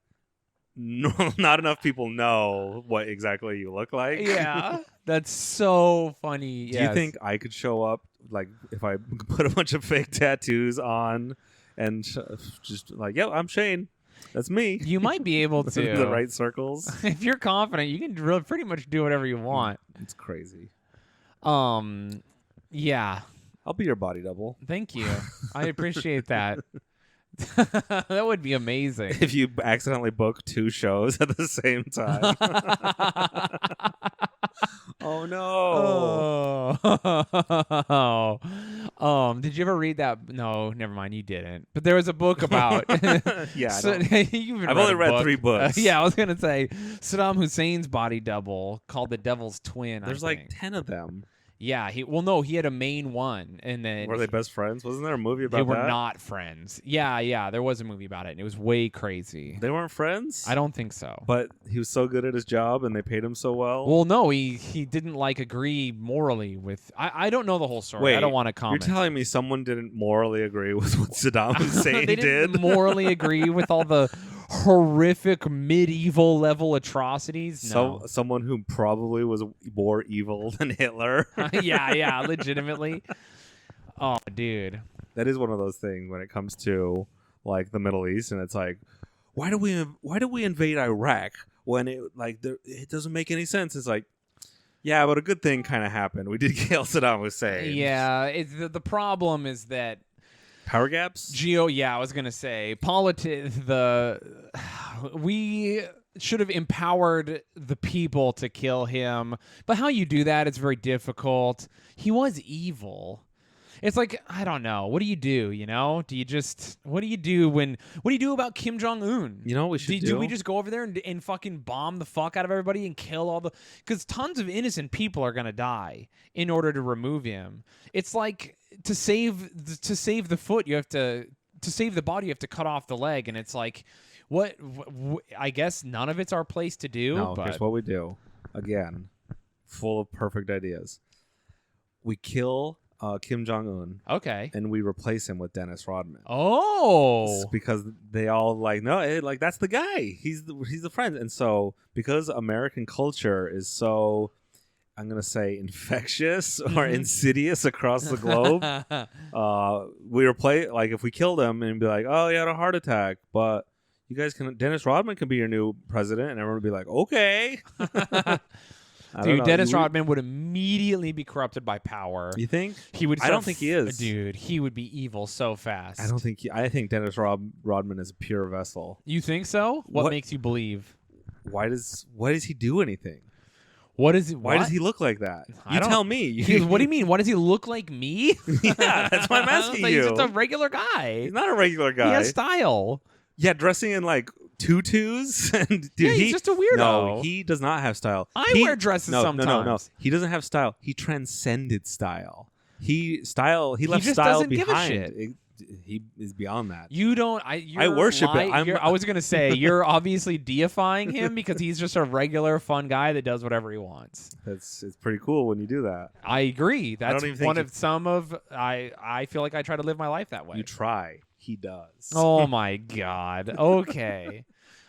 not enough people know what exactly you look like. Yeah. That's so funny. Do you think I could show up, like, if I put a bunch of fake tattoos on and just like, yo, I'm Shayne. That's me. you might be able to? In the right circles. If you're confident, you can really pretty much do whatever you want. It's crazy. Yeah. I'll be your body double. Thank you. I appreciate that. That would be amazing. If you accidentally book 2 shows at the same time. Oh no. Oh. Did you ever read that? No, never mind. You didn't. But there was a book about. Yeah, So, I've I've only read 3 books. Yeah, I was gonna say Saddam Hussein's body double called the Devil's Twin. There's I like think. 10 of them. Yeah, he had a main one, and then Were they best friends? Wasn't there a movie about they were that? not friends. Yeah, there was a movie about it, and it was way crazy. They weren't friends? I don't think so. But he was so good at his job and they paid him so well. Well, no, he didn't like agree morally with. I don't know the whole story. Wait, I don't want to You're comment. telling me someone didn't morally agree with what Saddam Hussein They did? didn't morally agree with all the horrific medieval level atrocities. No. Someone who probably was more evil than Hitler. yeah, legitimately. Oh, dude. That is one of those things when it comes to like the Middle East, and it's like, why do we invade Iraq when it doesn't make any sense? It's like, yeah, but a good thing kind of happened. We did kill Saddam Hussein. Yeah, the problem is that Power gaps. I was gonna say we should have empowered the people to kill him, but how you do that is very difficult. He was evil. It's like, I don't know. What do you do? You know? What do you do about Kim Jong-un? You know what we should do? Do we just go over there and fucking bomb the fuck out of everybody and kill all the... Because tons of innocent people are going to die in order to remove him. It's like, to save the foot, you have to save the body, you have to cut off the leg. And it's like, I guess none of it's our place to do. No, but here's what we do. Again, full of perfect ideas. We kill Kim Jong-un. Okay. And we replace him with Dennis Rodman. Oh. Because they all that's the guy. He's the friend. And so because American culture is so, I'm gonna say, infectious or insidious across the globe, we replace, like, if we killed him and be like, oh, he had a heart attack, but you guys Dennis Rodman can be your new president, and everyone would be like, okay. Dude, Dennis Rodman would immediately be corrupted by power. You think? He would. I don't think he is. Dude, he would be evil so fast. I think Dennis Rodman is a pure vessel. You think so? What makes you believe? Why does he do anything? Why does he look like that? You tell me. What do you mean? Why does he look like me? Yeah, that's why I'm asking you. He's just a regular guy. He's not a regular guy. He has style. Yeah, dressing in like tutus and dude, yeah, he's just a weirdo. No, he does not have style. I wear dresses sometimes. No. He doesn't have style. He transcended style. He left style doesn't behind. give a shit. He is beyond that. You don't. I worship it. I was gonna say you're obviously deifying him because he's just a regular fun guy that does whatever he wants. It's pretty cool when you do that. I agree. That's one of some of. I feel like I try to live my life that way. You try. He does. Oh my God. Okay.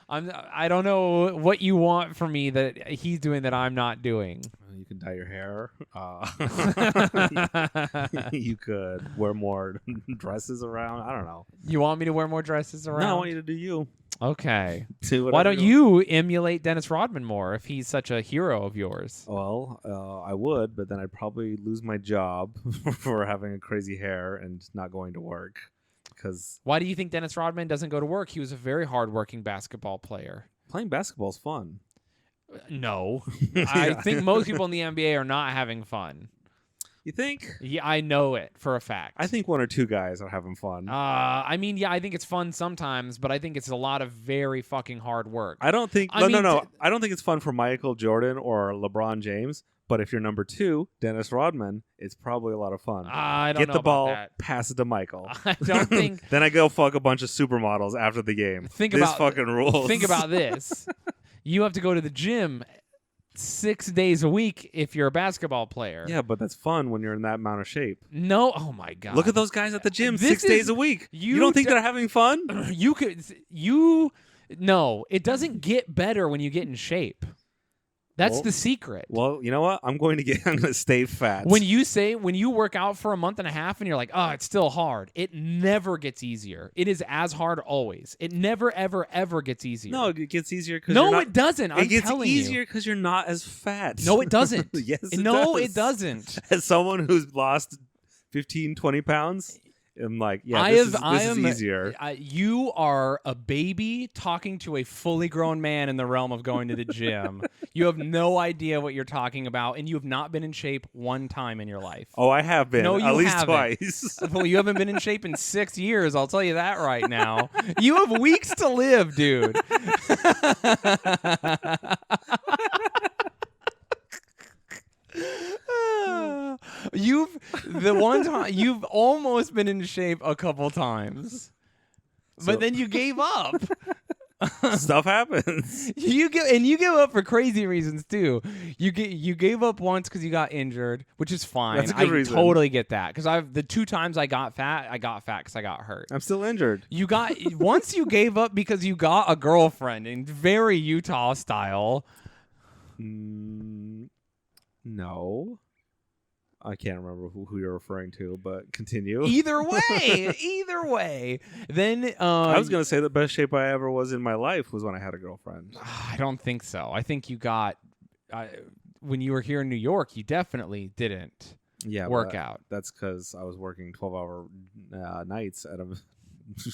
I don't know what you want from me that he's doing that I'm not doing. You can dye your hair. You could wear more dresses around. I don't know. You want me to wear more dresses around? No, I want you to do you. Okay. Why don't you emulate Dennis Rodman more if he's such a hero of yours? Well, I would, but then I'd probably lose my job for having a crazy hair and not going to work. Why do you think Dennis Rodman doesn't go to work? He was a very hardworking basketball player. Playing basketball is fun. No. I think most people in the NBA are not having fun. You think? Yeah, I know it for a fact. I think one or two guys are having fun. I mean, yeah, I think it's fun sometimes, but I think it's a lot of very fucking hard work. I don't think. No. I don't think it's fun for Michael Jordan or LeBron James. But if you're number 2, Dennis Rodman, it's probably a lot of fun. I don't know Get the about ball, that. pass it to Michael. I don't think. Then I go fuck a bunch of supermodels after the game. This fucking rules. Think about this. You have to go to the gym 6 days a week if you're a basketball player. Yeah, but that's fun when you're in that amount of shape. No, oh my God. Look at those guys at the gym 6 days a week. You don't think they're having fun? No, it doesn't get better when you get in shape. That's the secret. Well, you know what? I'm going to stay fat. When you work out for a month and a half and you're like, oh, it's still hard. It never gets easier. It is as hard always. It never, ever, ever gets easier. No, it gets easier because it doesn't. It gets easier because you're not as fat. No, it doesn't. Yes, it No, does. it doesn't. As someone who's lost 15, 20 pounds, I'm like, yeah, this is easier. You are a baby talking to a fully grown man in the realm of going to the gym. You have no idea what you're talking about, and you have not been in shape one time in your life. Oh, I have been. No, you at least haven't. twice. Well, you haven't been in shape in 6 years. I'll tell you that right now. You have weeks to live, dude. You've almost been in shape a couple times, but then you gave up. Stuff happens. You give up for crazy reasons too. You gave up once because you got injured, which is fine. That's a good reason. Totally get that because the 2 times I got fat because I got hurt. I'm still injured. Once you gave up because you got a girlfriend in very Utah style. No. I can't remember who you're referring to, but continue. Either way. Then I was going to say the best shape I ever was in my life was when I had a girlfriend. I don't think so. I think you got when you were here in New York, you definitely didn't work out. That's because I was working 12-hour nights at a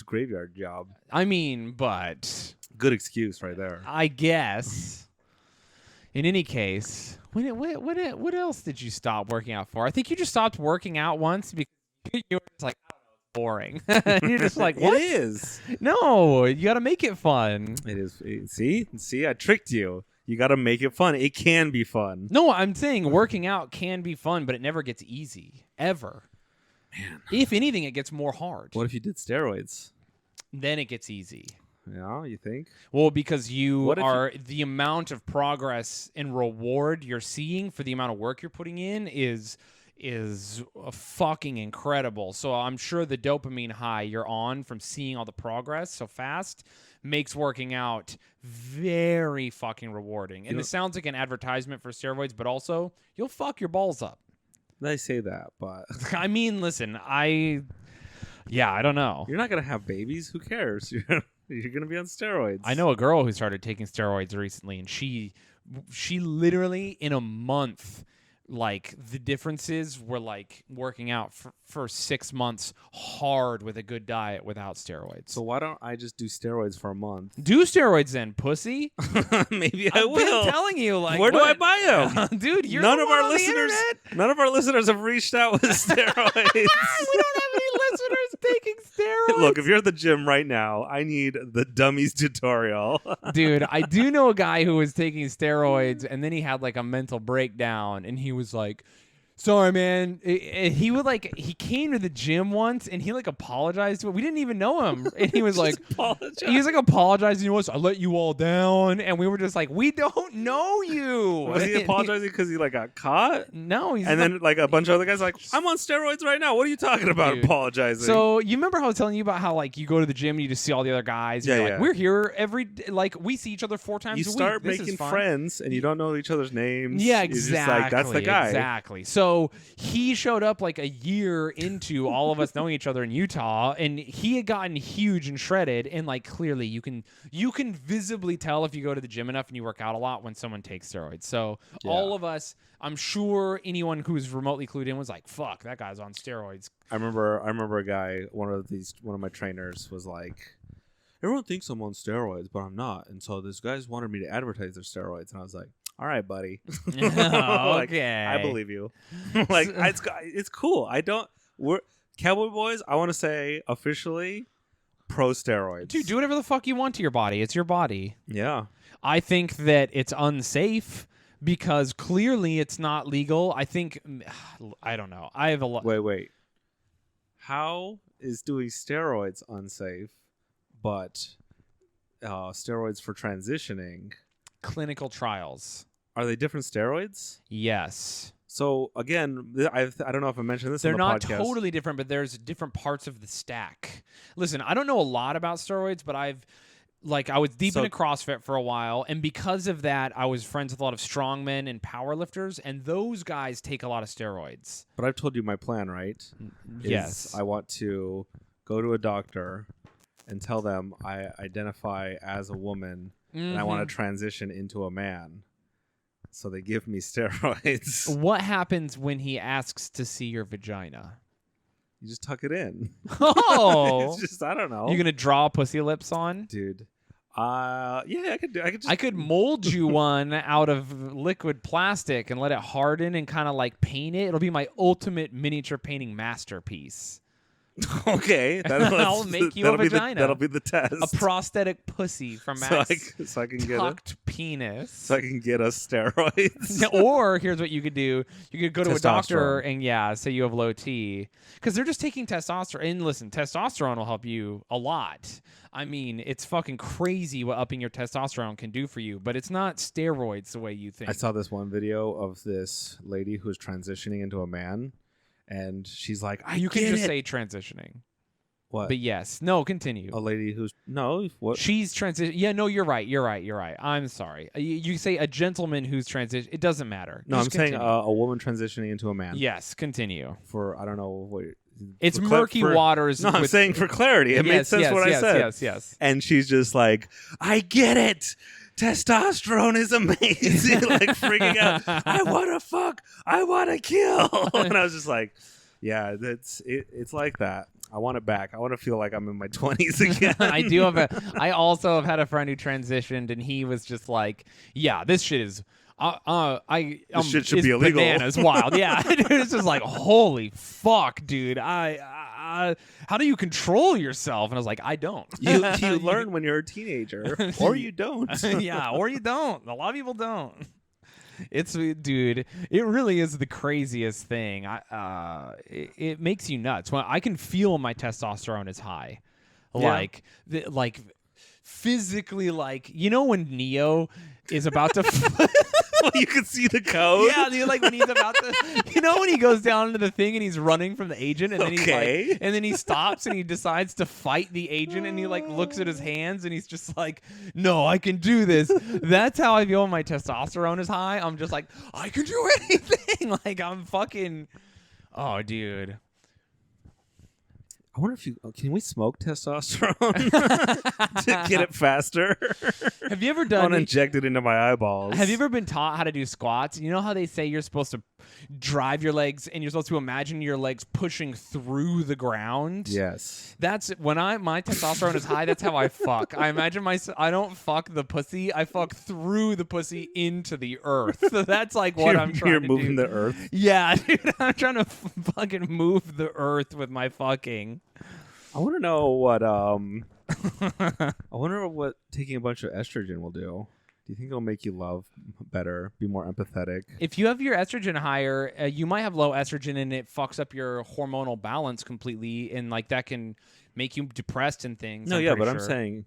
graveyard job. I mean, but good excuse right there. I guess. In any case, what else did you stop working out for? I think you just stopped working out once because you were just like, I don't know, it's boring. And you're just like, what? It is. No, you got to make it fun. It is. See, I tricked you. You got to make it fun. It can be fun. No, I'm saying working out can be fun, but it never gets easy, ever. Man. If anything, it gets more hard. What if you did steroids? Then it gets easy. Yeah, you think? Well, because you What if are the amount of progress and reward you're seeing for the amount of work you're putting in is fucking incredible. So I'm sure the dopamine high you're on from seeing all the progress so fast makes working out very fucking rewarding. And it sounds like an advertisement for steroids, but also you'll fuck your balls up. They say that, but I mean, listen, I don't know. you're not gonna have babies. Who cares? You're gonna be on steroids. I know a girl who started taking steroids recently, and she literally in a month, like the differences were like working out for 6 months hard with a good diet without steroids. So why don't I just do steroids for a month? Do steroids then, pussy. Maybe I I've will. been telling you, like, Where do I what? buy them? Dude, you're none the of one our on the listeners. internet. None of our listeners have reached out with steroids. We don't have any listeners taking steroids. Look, if you're at the gym right now, I need the dummies tutorial. Dude, I do know a guy who was taking steroids, and then he had like a mental breakdown, and he was like, sorry, man. He would like, he came to the gym once and he like apologized to it. We didn't even know him. And he was like, he was like apologizing to us. I let you all down. And we were just like, we don't know you. Was he apologizing because he like got caught? No. And then like a bunch of other guys like, I'm on steroids right now. What are you talking about? Dude. Apologizing. So you remember how I was telling you about how like you go to the gym and you just see all the other guys. And Yeah, you're yeah. like, we're here like we see each other 4 times you a week. start This is making fun. friends and you don't know each other's names. Yeah, You're exactly. just like, that's the guy. Exactly. So he showed up like a year into all of us knowing each other in Utah, and he had gotten huge and shredded. And like clearly, you can visibly tell if you go to the gym enough and you work out a lot when someone takes steroids. So all of us, I'm sure anyone who's remotely clued in was like, "Fuck, that guy's on steroids." I remember a guy, one of my trainers was like, everyone thinks I'm on steroids, but I'm not. And so this guy's wanted me to advertise their steroids, and I was like, all right, buddy. Like, Okay, I believe you. Like it's cool. We're Cowboy Boys. I want to say officially pro steroids. dude, do whatever the fuck you want to your body. It's your body. Yeah. I think that it's unsafe because clearly it's not legal. I think I don't know. I have a lot. Wait. How is doing steroids unsafe, but steroids for transitioning? Clinical trials. Are they different steroids? Yes. So again, I don't know if I mentioned this. They're on the not podcast. totally different, but there's different parts of the stack. Listen, I don't know a lot about steroids, but I was deep into CrossFit for a while, and because of that, I was friends with a lot of strongmen and powerlifters, and those guys take a lot of steroids. But I've told you my plan, right? Yes. I want to go to a doctor and tell them I identify as a woman and I want to transition into a man. So they give me steroids. What happens when he asks to see your vagina? You just tuck it in. Oh. It's just, I don't know. You gonna draw pussy lips on? Dude. Yeah, I could mold you one out of liquid plastic and let it harden and kind of like paint it. It'll be my ultimate miniature painting masterpiece. Okay. I'll make you a vagina. That'll be the test. A prosthetic pussy from Max. So I can get tucked penis. So I can get us steroids. Or here's what you could do: you could go to a doctor Testosterone. and say you have low T, because they're just taking testosterone. And listen, testosterone will help you a lot. I mean, it's fucking crazy what upping your testosterone can do for you, but it's not steroids the way you think. I saw this one video of this lady who's transitioning into a man, and she's like, you can just say transitioning. What? But yes. No, continue. A lady who's... No, what? She's transition. Yeah, no, you're right. I'm sorry. You say a gentleman who's transition. It doesn't matter. No, Just I'm saying continue. a woman transitioning into a man. Yes, continue. For, I don't know what... It's murky waters. No, I'm saying for clarity. It made sense what I said. Yes. And she's just like, I get it. Testosterone is amazing. Like freaking out. I want to fuck. I want to kill. And I was just like, yeah, it's like that. I want it back. I want to feel like I'm in my 20s again. I also have had a friend who transitioned, and he was just like, yeah, this shit is... this shit should be illegal. Bananas wild. Yeah. It's just like, holy fuck, dude. How do you control yourself? And I was like, I don't. You learn when you're a teenager, or you don't. Yeah, or you don't. A lot of people don't. Dude, it really is the craziest thing. It makes you nuts. When I can feel my testosterone is high. Yeah. Like physically like, you know when Neo is about to Well, you can see the code. yeah, dude, like when he's about to, you know, when he goes down into the thing and he's running from the agent, and then he's like, and then he stops and he decides to fight the agent, and he like looks at his hands and he's just like, no, I can do this. That's how I feel when my testosterone is high. I'm just like, I can do anything. Like I'm fucking, oh, dude. I wonder if can we smoke testosterone to get it faster? Have you ever I done? want to inject it into my eyeballs. Have you ever been taught how to do squats? You know how they say you're supposed to drive your legs and you're supposed to imagine your legs pushing through the ground? Yes. That's when my testosterone is high. That's how I fuck. I imagine I don't fuck the pussy. I fuck through the pussy into the earth. So that's like what I'm trying to do. You're moving the earth. Yeah, dude. I'm trying to fucking move the earth with my fucking. I want to know what I wonder what taking a bunch of estrogen will do. Do you think it'll make you love better, be more empathetic? If you have your estrogen higher, you might have low estrogen, and it fucks up your hormonal balance completely, and like that can make you depressed and things. No, I'm yeah, pretty but I'm sure. saying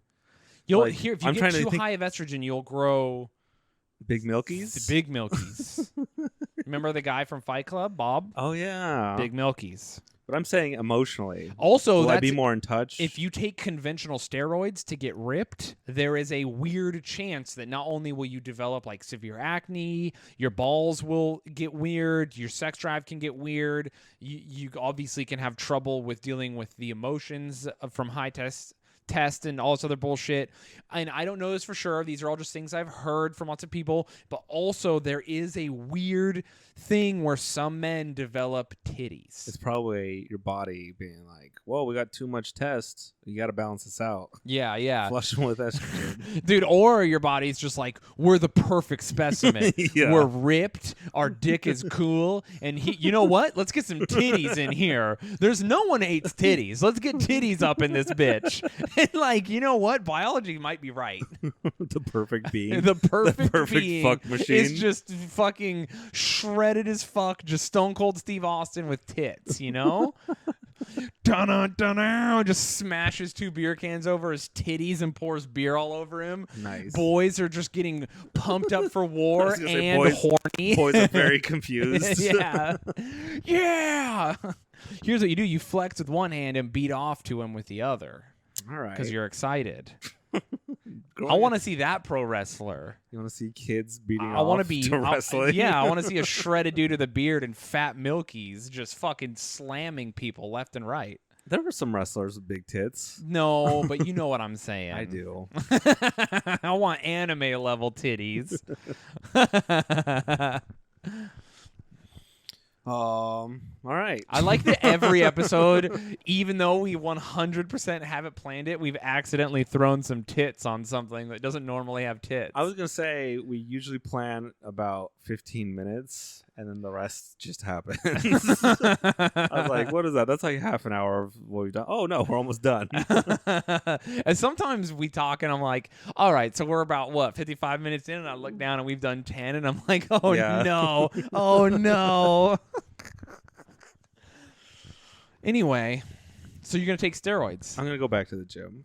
You'll like, here if you I'm get trying to too think- high of estrogen, you'll grow big milkies. the big milkies. Remember the guy from Fight Club, Bob? Oh yeah. Big milkies. But I'm saying emotionally. Also, Will I that's be more in touch? if you take conventional steroids to get ripped, there is a weird chance that not only will you develop like severe acne, your balls will get weird, your sex drive can get weird. You obviously can have trouble with dealing with the emotions from high test and all this other bullshit. And I don't know this for sure. These are all just things I've heard from lots of people. But also there is a weird thing where some men develop titties. it's probably your body being like, "Whoa, we got too much test. You got to balance this out. Yeah, yeah. Flush them with estrogen." Dude, or your body's just like, we're the perfect specimen. Yeah. We're ripped. Our dick is cool. And you know what? Let's get some titties in here. There's no one hates titties. Let's get titties up in this bitch. And like, you know what? Biology might be right. The perfect being. The perfect being fuck machine. is just fucking shredded as fuck, just Stone Cold Steve Austin with tits, you know? Dun-dun-dun-dun, just smashes 2 beer cans over his titties and pours beer all over him. Nice. Boys are just getting pumped up for war I was gonna say, and boys- horny. Boys are very confused. Yeah. Yeah. Here's what you do. You flex with one hand and beat off to him with the other All right. because you're excited. Go I want to ahead. see that pro wrestler. You want to see kids beating I want off to be to wrestling? yeah, I want to see a shredded dude with a beard and fat milkies just fucking slamming people left and right. There were some wrestlers with big tits. No, but you know what I'm saying. I do. I want anime level titties. All right. I like that every episode, even though we 100% haven't planned it, we've accidentally thrown some tits on something that doesn't normally have tits. I was gonna say we usually plan about 15 minutes, and then the rest just happens. I was like, "What is that? That's like half an hour of what we've done." Oh no, we're almost done. And sometimes we talk and I'm like, all right, so we're about 55 minutes in, and I look down and we've done 10, and I'm like, oh Yeah. no, oh no. Anyway, so you're gonna take steroids. I'm gonna go back to the gym.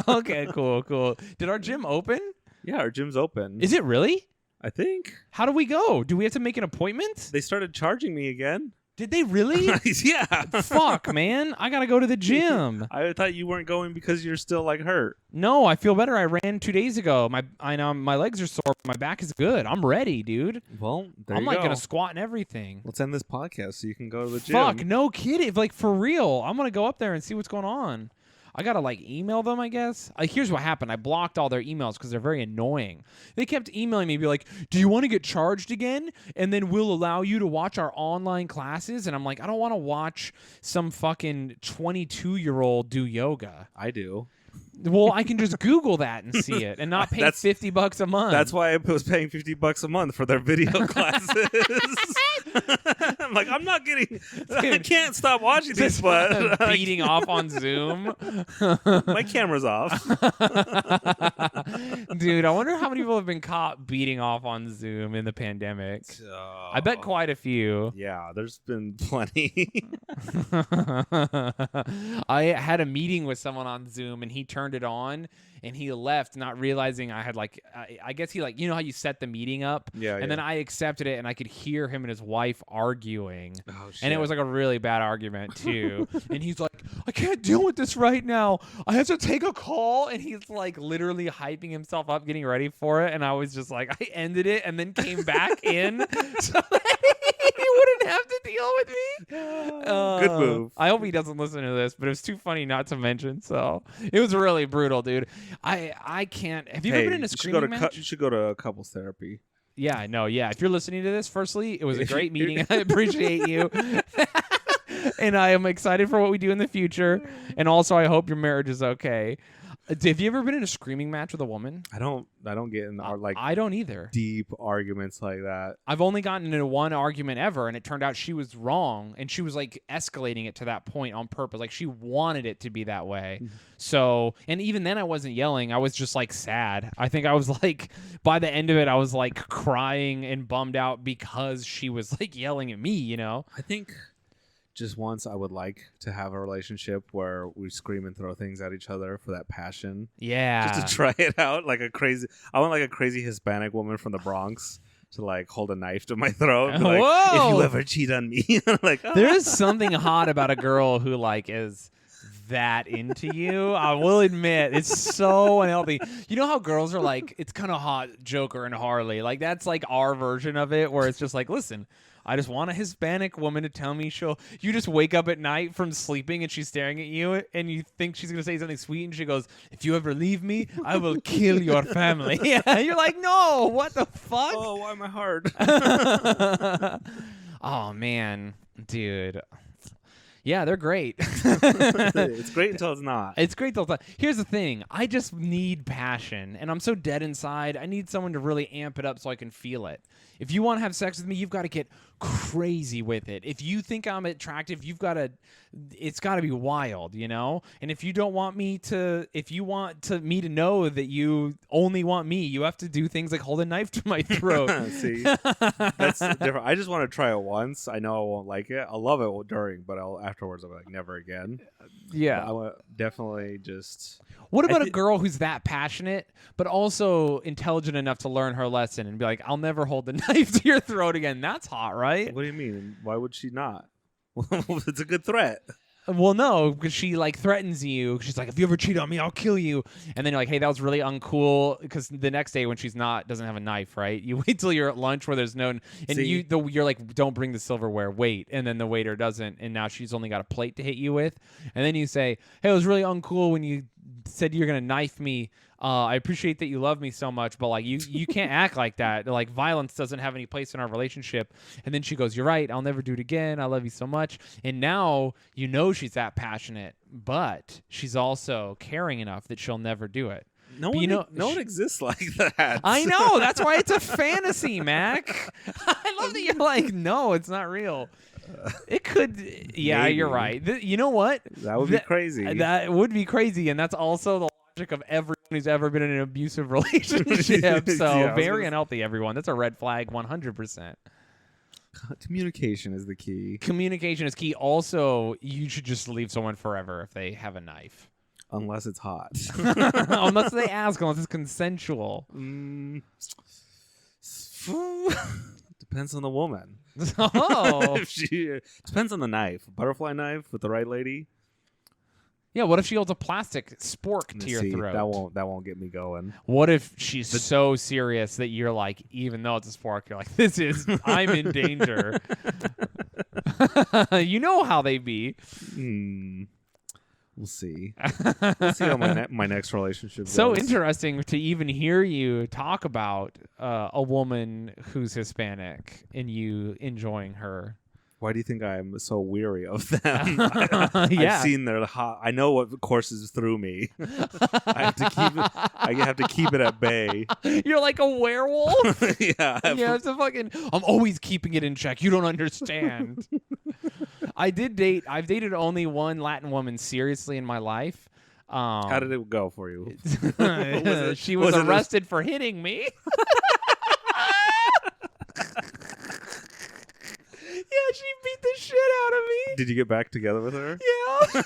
Okay, cool. Did our gym open? Yeah, our gym's open. Is it really? I think How do we go? Do we have to make an appointment? they started charging me again. Did they really? Yeah. Fuck, man. I gotta go to the gym. I thought you weren't going because you're still like hurt. No, I feel better. I ran 2 days ago. I know my legs are sore. My back is good. I'm ready, dude. Well, there I'm you like go. gonna squat and everything. Let's end this podcast so you can go to the gym. Fuck, no kidding. Like for real. I'm gonna go up there and see what's going on. I gotta like email them, I guess. Here's what happened. I blocked all their emails because they're very annoying. They kept emailing me, be like, "Do you want to get charged again? And then we'll allow you to watch our online classes." And I'm like, I don't want to watch some fucking 22-year-old do yoga. I do. Well, I can just Google that and see it, and not pay That's- $50 a month. That's why I was paying $50 a month for their video classes. I'm like, I'm not getting. I Dude, can't stop watching these, Just but beating off on Zoom. my camera's off. Dude, I wonder how many people have been caught beating off on Zoom in the pandemic. I bet quite a few. Yeah, there's been plenty. I had a meeting with someone on Zoom and he turned it on and he left not realizing I had like I guess he like you know how you set the meeting up and then I accepted it and I could hear him and his wife arguing and it was like a really bad argument too and he's like I can't deal with this right now, I have to take a call, and he's like literally hyping himself up getting ready for it, and I was just like I ended it and then came back in so he wouldn't have to deal with me. Good move. I hope he doesn't listen to this, but it was too funny not to mention. So it was really brutal, dude. I can't. Have you ever been in a screaming match? You should go to couples therapy. Yeah, no, yeah. If you're listening to this, firstly, it was a great meeting. I appreciate you. And I am excited for what we do in the future. And also, I hope your marriage is okay. Have you ever been in a screaming match with a woman? I don't get in I don't either. Deep arguments like that. I've only gotten into one argument ever, and it turned out she was wrong, and she was like escalating it to that point on purpose. Like she wanted it to be that way. So, and even then I wasn't yelling. I was just like sad. I think I was like, by the end of it, I was like crying and bummed out because she was like yelling at me, you know? I think just once I would like to have a relationship where we scream and throw things at each other for that passion. Yeah. Just to try it out. I want like a crazy Hispanic woman from the Bronx to like hold a knife to my throat. And be like, whoa! If you ever cheat on me. Like, oh. There is something hot about a girl who like is that into you. I will admit it's so unhealthy. You know how girls are like, it's kind of hot Joker and Harley. Like that's like our version of it where it's just like, listen, I just want a Hispanic woman to tell me you just wake up at night from sleeping and she's staring at you and you think she's going to say something sweet and she goes, if you ever leave me, I will kill your family. Yeah, you're like, no, what the fuck? Oh, why am I hard? Oh, man, dude. Yeah, they're great. It's great until it's not. It's great until it's not. Here's the thing. I just need passion, and I'm so dead inside. I need someone to really amp it up so I can feel it. If you want to have sex with me, you've got to get crazy with it. If you think I'm attractive, it's got to be wild, you know? And if you want me to know that you only want me, you have to do things like hold a knife to my throat. See, that's different. I just want to try it once. I know I won't like it. I'll love it during, but afterwards I'll be like, never again. Yeah. I want definitely just... What about a girl who's that passionate, but also intelligent enough to learn her lesson and be like, I'll never hold the knife to your throat again? That's hot, right? What do you mean? Why would she not? It's a good threat. Well, no, because she like threatens you. She's like, if you ever cheat on me, I'll kill you. And then you're like, hey, that was really uncool. Because the next day when she's doesn't have a knife, right? You wait till you're at lunch where there's no, and you're like, don't bring the silverware. Wait, and then the waiter doesn't, and now she's only got a plate to hit you with. And then you say, hey, it was really uncool when you said you're gonna knife me. I appreciate that you love me so much, but like you can't act like that. Like violence doesn't have any place in our relationship. And then she goes, you're right, I'll never do it again. I love you so much. And now you know she's that passionate, but she's also caring enough that she'll never do it. No one exists like that. I know. That's why it's a fantasy, Mac. I love that you're like, no, it's not real. It could. Yeah, Maybe. You're right. You know what? That would be crazy. That would be crazy. And that's also the logic of everyone who's ever been in an abusive relationship. So Yeah, very unhealthy, everyone. That's a red flag 100%. Communication is the key. Communication is key. Also, you should just leave someone forever if they have a knife. Unless it's hot. Unless they ask, unless it's consensual. Depends on the woman. Oh. Depends on the knife. Butterfly knife with the right lady. Yeah, what if she holds a plastic spork to your throat? That won't get me going. What if she's so serious that you're like, even though it's a spork, you're like, I'm in danger. You know how they be. We'll see. We'll see how my next relationship goes. So interesting to even hear you talk about a woman who's Hispanic and you enjoying her. Why do you think I'm so weary of them? Yeah. I've seen their hot. I know what courses through me. I have to keep it at bay. You're like a werewolf. Yeah. I'm always keeping it in check. You don't understand. I've dated only one Latin woman seriously in my life. How did it go for you? She was arrested for hitting me. Yeah, she beat the shit out of me. Did you get back together with her? Yeah.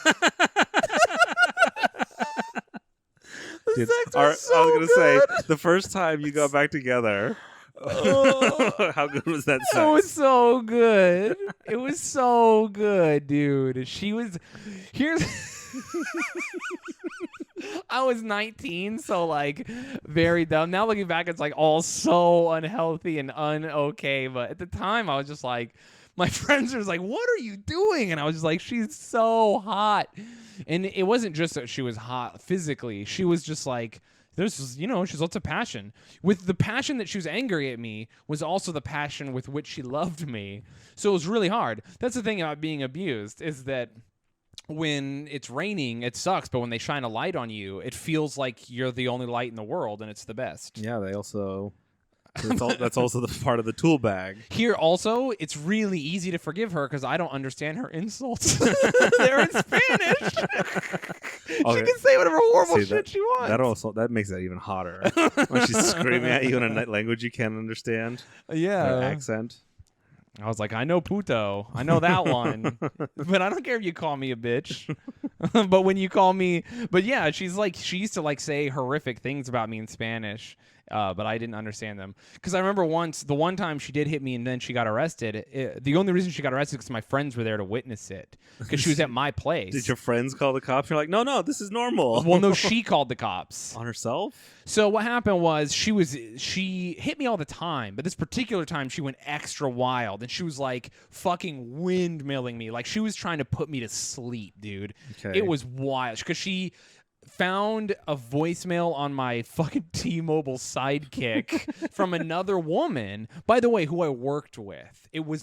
Dude, sex I was was so gonna good. say the first time you got back together. How good was that sex? It was so good. It was so good, dude. Here's I was 19, so like very dumb. Now looking back, it's like all so unhealthy and un-okay. But at the time, I was just like, my friends were just like, "What are you doing?" And I was just like, "She's so hot." And it wasn't just that she was hot physically. She was just like, she's lots of passion. With the passion that she was angry at me was also the passion with which she loved me. So it was really hard. That's the thing about being abused is that when it's raining, it sucks, but when they shine a light on you, it feels like you're the only light in the world, and it's the best. Yeah, that's also the part of the tool bag. Here also, it's really easy to forgive her because I don't understand her insults. They're in Spanish. She can say whatever horrible shit she wants. That makes that even hotter when she's screaming at you in a language you can't understand. Yeah, her accent. I was like, I know puto. I know that one. But I don't care if you call me a bitch. But when you call me... But yeah, she used to like say horrific things about me in Spanish. But I didn't understand them. Because I remember the one time she did hit me and then she got arrested. The only reason she got arrested is because my friends were there to witness it. Because she was at my place. Did your friends call the cops? You're like, no, this is normal. Well, no, she called the cops. On herself? So what happened was she hit me all the time, but this particular time she went extra wild and she was like fucking windmilling me. Like she was trying to put me to sleep, dude. Okay. It was wild because she found a voicemail on my fucking T-Mobile sidekick from another woman, by the way, who I worked with. It was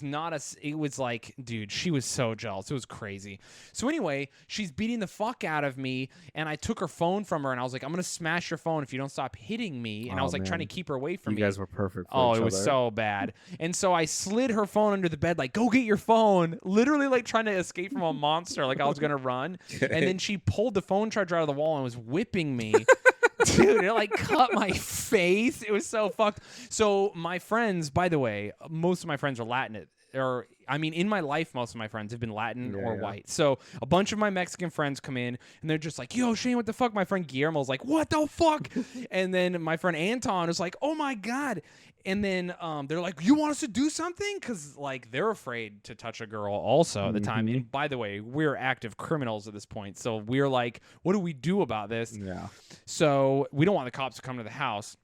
like, dude, she was so jealous. It was crazy. So anyway, she's beating the fuck out of me, and I took her phone from her, and I was like, I'm going to smash your phone if you don't stop hitting me. And I was like trying to keep her away from me. You guys were perfect for each it was other. so bad. And so I slid her phone under the bed, like, go get your phone. Literally like trying to escape from a monster, like I was going to run. Okay. And then she pulled the phone charger out of the wall and was whipping me. Dude, it like cut my face. It was so fucked. So my friends, by the way, most of my friends are Latin. In my life, most of my friends have been Latin or white. So a bunch of my Mexican friends come in, and they're just like, yo, Shayne, what the fuck? My friend Guillermo's like, what the fuck? And then my friend Anton is like, oh, my God. And then they're like, you want us to do something? Because, like, they're afraid to touch a girl also at the time. And by the way, we're active criminals at this point. So we're like, what do we do about this? Yeah. So we don't want the cops to come to the house.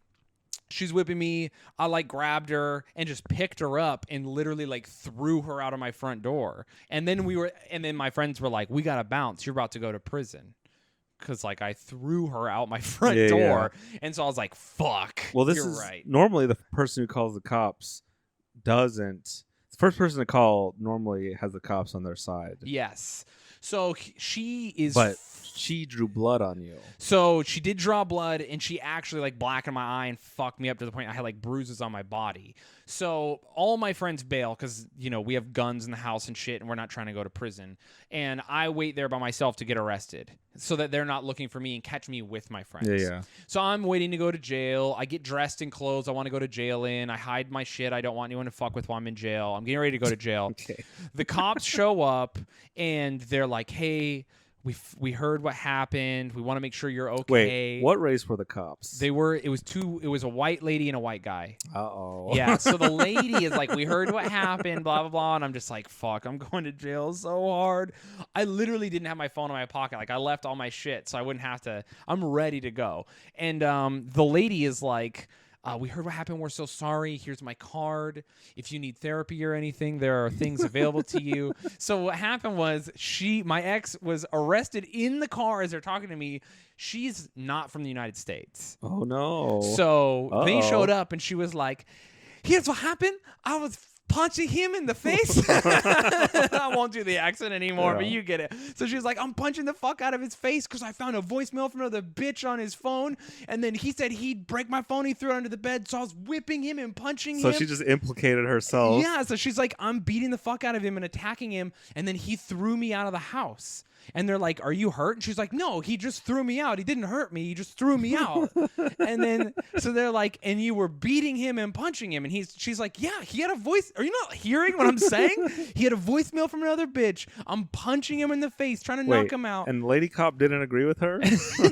She's whipping me. I like grabbed her and just picked her up and literally like threw her out of my front door. And then my friends were like, we got to bounce. You're about to go to prison. Because like I threw her out my front door. Yeah. And so I was like, fuck. Well, this you're is right. Normally the person who calls the cops doesn't. The first person to call normally has the cops on their side. Yes. So she is... But she drew blood on you. So she did draw blood, and she actually like blackened my eye and fucked me up to the point I had like bruises on my body. So all my friends bail because, we have guns in the house and shit, and we're not trying to go to prison. And I wait there by myself to get arrested so that they're not looking for me and catch me with my friends. Yeah. So I'm waiting to go to jail. I get dressed in clothes I want to go to jail in. I hide my shit I don't want anyone to fuck with while I'm in jail. I'm getting ready to go to jail. Okay. The cops show up, and they're like, hey... We heard what happened. We want to make sure you're okay. Wait, what race were the cops? It was a white lady and a white guy. Uh-oh. Yeah, so the lady is like, we heard what happened, blah, blah, blah. And I'm just like, fuck, I'm going to jail so hard. I literally didn't have my phone in my pocket. Like, I left all my shit, so I wouldn't have to. I'm ready to go. And the lady is like... we heard what happened. We're so sorry. Here's my card. If you need therapy or anything, there are things available to you. So what happened was my ex was arrested in the car as they're talking to me. She's not from the United States. Oh, no. So they showed up and she was like, here's what happened. I was punching him in the face. I won't do the accent anymore, but you get it. So she was like, I'm punching the fuck out of his face because I found a voicemail from another bitch on his phone. And then he said he'd break my phone. He threw it under the bed. So I was whipping him and punching him. So she just implicated herself. Yeah. So she's like, I'm beating the fuck out of him and attacking him. And then he threw me out of the house. And they're like, are you hurt? And she's like, no, he just threw me out. He didn't hurt me. He just threw me out. And then, so they're like, and you were beating him and punching him. And she's like, yeah, he had a voice, Are you not hearing what I'm saying? He had a voicemail from another bitch. I'm punching him in the face, trying to knock him out. And the lady cop didn't agree with her?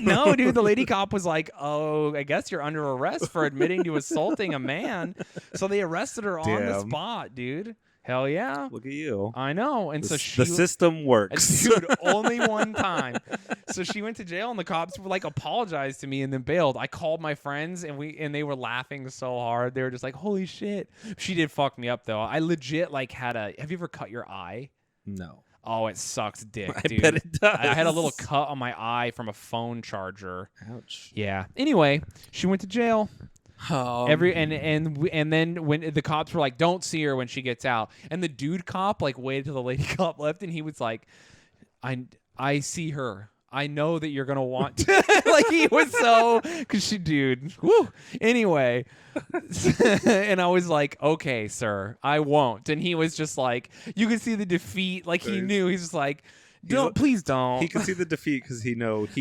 No, dude. The lady cop was like, "Oh, I guess you're under arrest for admitting to assaulting a man." So they arrested her on the spot, dude. Hell yeah. Look at you. I know. And the system works. Dude, only one time. So she went to jail and the cops were like apologized to me and then bailed. I called my friends and they were laughing so hard. They were just like, holy shit. She did fuck me up though. I legit like have you ever cut your eye? No. Oh, it sucks dick, I dude. bet it does. I had a little cut on my eye from a phone charger. Ouch. Yeah. Anyway, she went to jail. And then when the cops were like, don't see her when she gets out, and the dude cop like waited till the lady cop left, and he was like, I see her. I know that you're gonna want to. Like he was so, cause she, dude. Woo. Anyway, and I was like, okay, sir, I won't. And he was just like, you could see the defeat. Like he knew. He's just like, please don't. He could see the defeat because he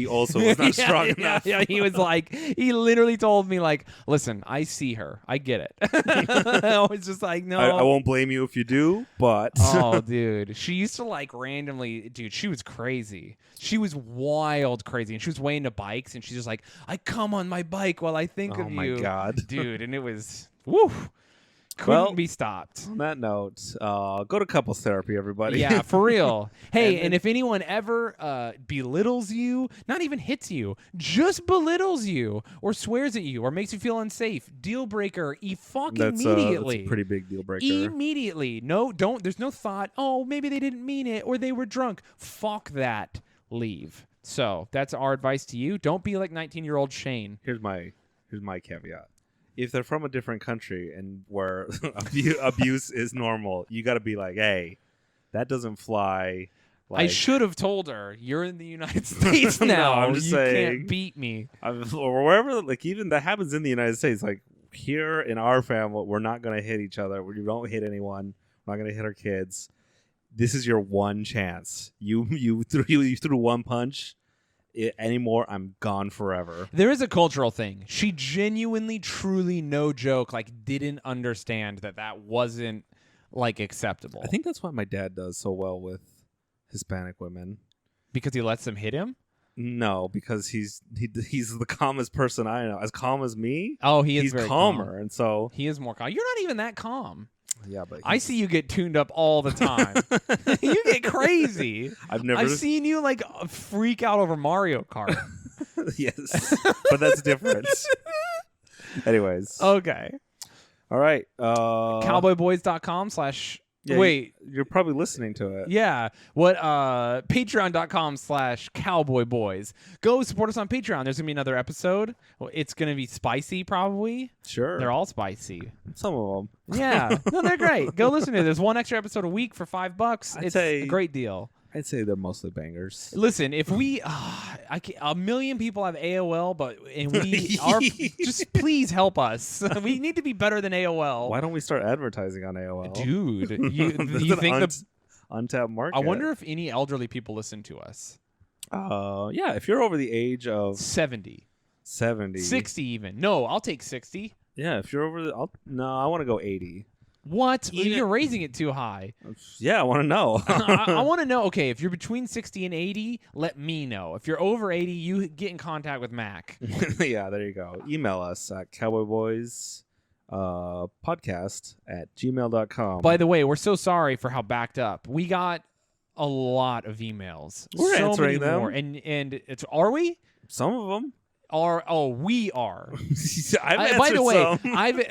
also was not strong enough. Yeah, he was like, he literally told me like, listen, I see her. I get it. I was just like, no. I won't blame you if you do, but. Oh, dude. She used to like randomly, dude, she was crazy. She was wild crazy. And she was way into bikes and she's just like, I come on my bike while I think of you. Oh my God. Dude, and it was, woo. Couldn't be stopped. On that note, go to couples therapy, everybody. Yeah, for real. Hey, and if anyone ever belittles you, not even hits you, just belittles you or swears at you or makes you feel unsafe, deal breaker, immediately. That's a pretty big deal breaker. Immediately. No, don't. There's no thought, oh, maybe they didn't mean it or they were drunk. Fuck that. Leave. So that's our advice to you. Don't be like 19-year-old Shayne. Here's my caveat. If they're from a different country and where abuse is normal, you got to be like, hey, that doesn't fly. Like, I should have told her, you're in the United States now. No, I'm just saying, can't beat me. Or wherever, like even that happens in the United States. Like here in our family, we're not going to hit each other. We don't hit anyone. We're not going to hit our kids. This is your one chance. You threw one punch. Anymore, I'm gone forever. There is a cultural thing. She genuinely, truly, no joke, like didn't understand that wasn't like acceptable. I think that's why my dad does so well with Hispanic women. Because he lets them hit him? No, because he's the calmest person I know. As calm as me. Oh, he's very calmer, calm. And so he is more calm. You're not even that calm. Yeah, but I see you get tuned up all the time. You get crazy. I've seen you like freak out over Mario Kart. Yes, but that's different. Anyways. Okay. All right. Cowboyboys.com/ Yeah, wait, you're probably listening to it. Yeah. What? Patreon.com/ cowboyboys. Go support us on Patreon. There's gonna be another episode. Well, it's gonna be spicy, probably. Sure. They're all spicy. Some of them. Yeah. No, they're great. Go listen to it. There's one extra episode a week for $5. It's a great deal. I'd say they're mostly bangers. Listen, if we, a million people have AOL, and we are, just please help us. We need to be better than AOL. Why don't we start advertising on AOL? Dude, you think untapped market? I wonder if any elderly people listen to us. Yeah, if you're over the age of 70. 60 even. No, I'll take 60. Yeah, if you're over I want to go 80. What? You're raising it too high. Yeah, I want to know. I want to know. Okay, if you're between 60 and 80, let me know. If you're over 80, you get in contact with Mac. Yeah, there you go. Email us at cowboyboyspodcast@gmail.com. By the way, we're so sorry for how backed up. We got a lot of emails. We're answering them. More. And are we? Some of them. We are. By the way,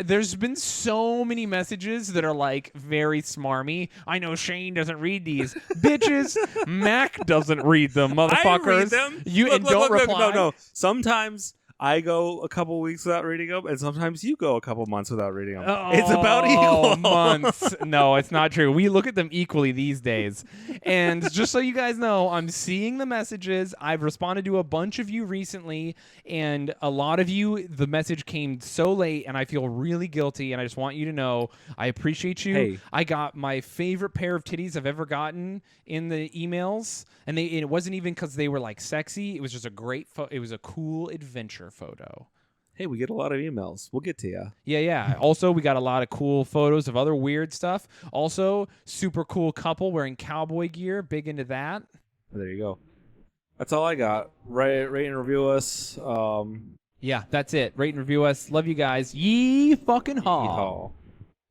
there's been so many messages that are like very smarmy. I know Shayne doesn't read these. Bitches, Mac doesn't read them, motherfuckers. I read them. Don't reply. No. Sometimes I go a couple weeks without reading them, and sometimes you go a couple months without reading them. It's about equal. Months. No, it's not true. We look at them equally these days. And just so you guys know, I'm seeing the messages. I've responded to a bunch of you recently, and a lot of you, the message came so late, and I feel really guilty, and I just want you to know I appreciate you. Hey. I got my favorite pair of titties I've ever gotten in the emails, and it wasn't even because they were like sexy. It was just a great it was a cool adventure photo. Hey, we get a lot of emails. We'll get to you. Yeah. Also, we got a lot of cool photos of other weird stuff. Also, super cool couple wearing cowboy gear. Big into that. There you go. That's all I got. Rate and review us. Yeah, that's it. Rate and review us. Love you guys. Yee fucking haw. Yeehaw.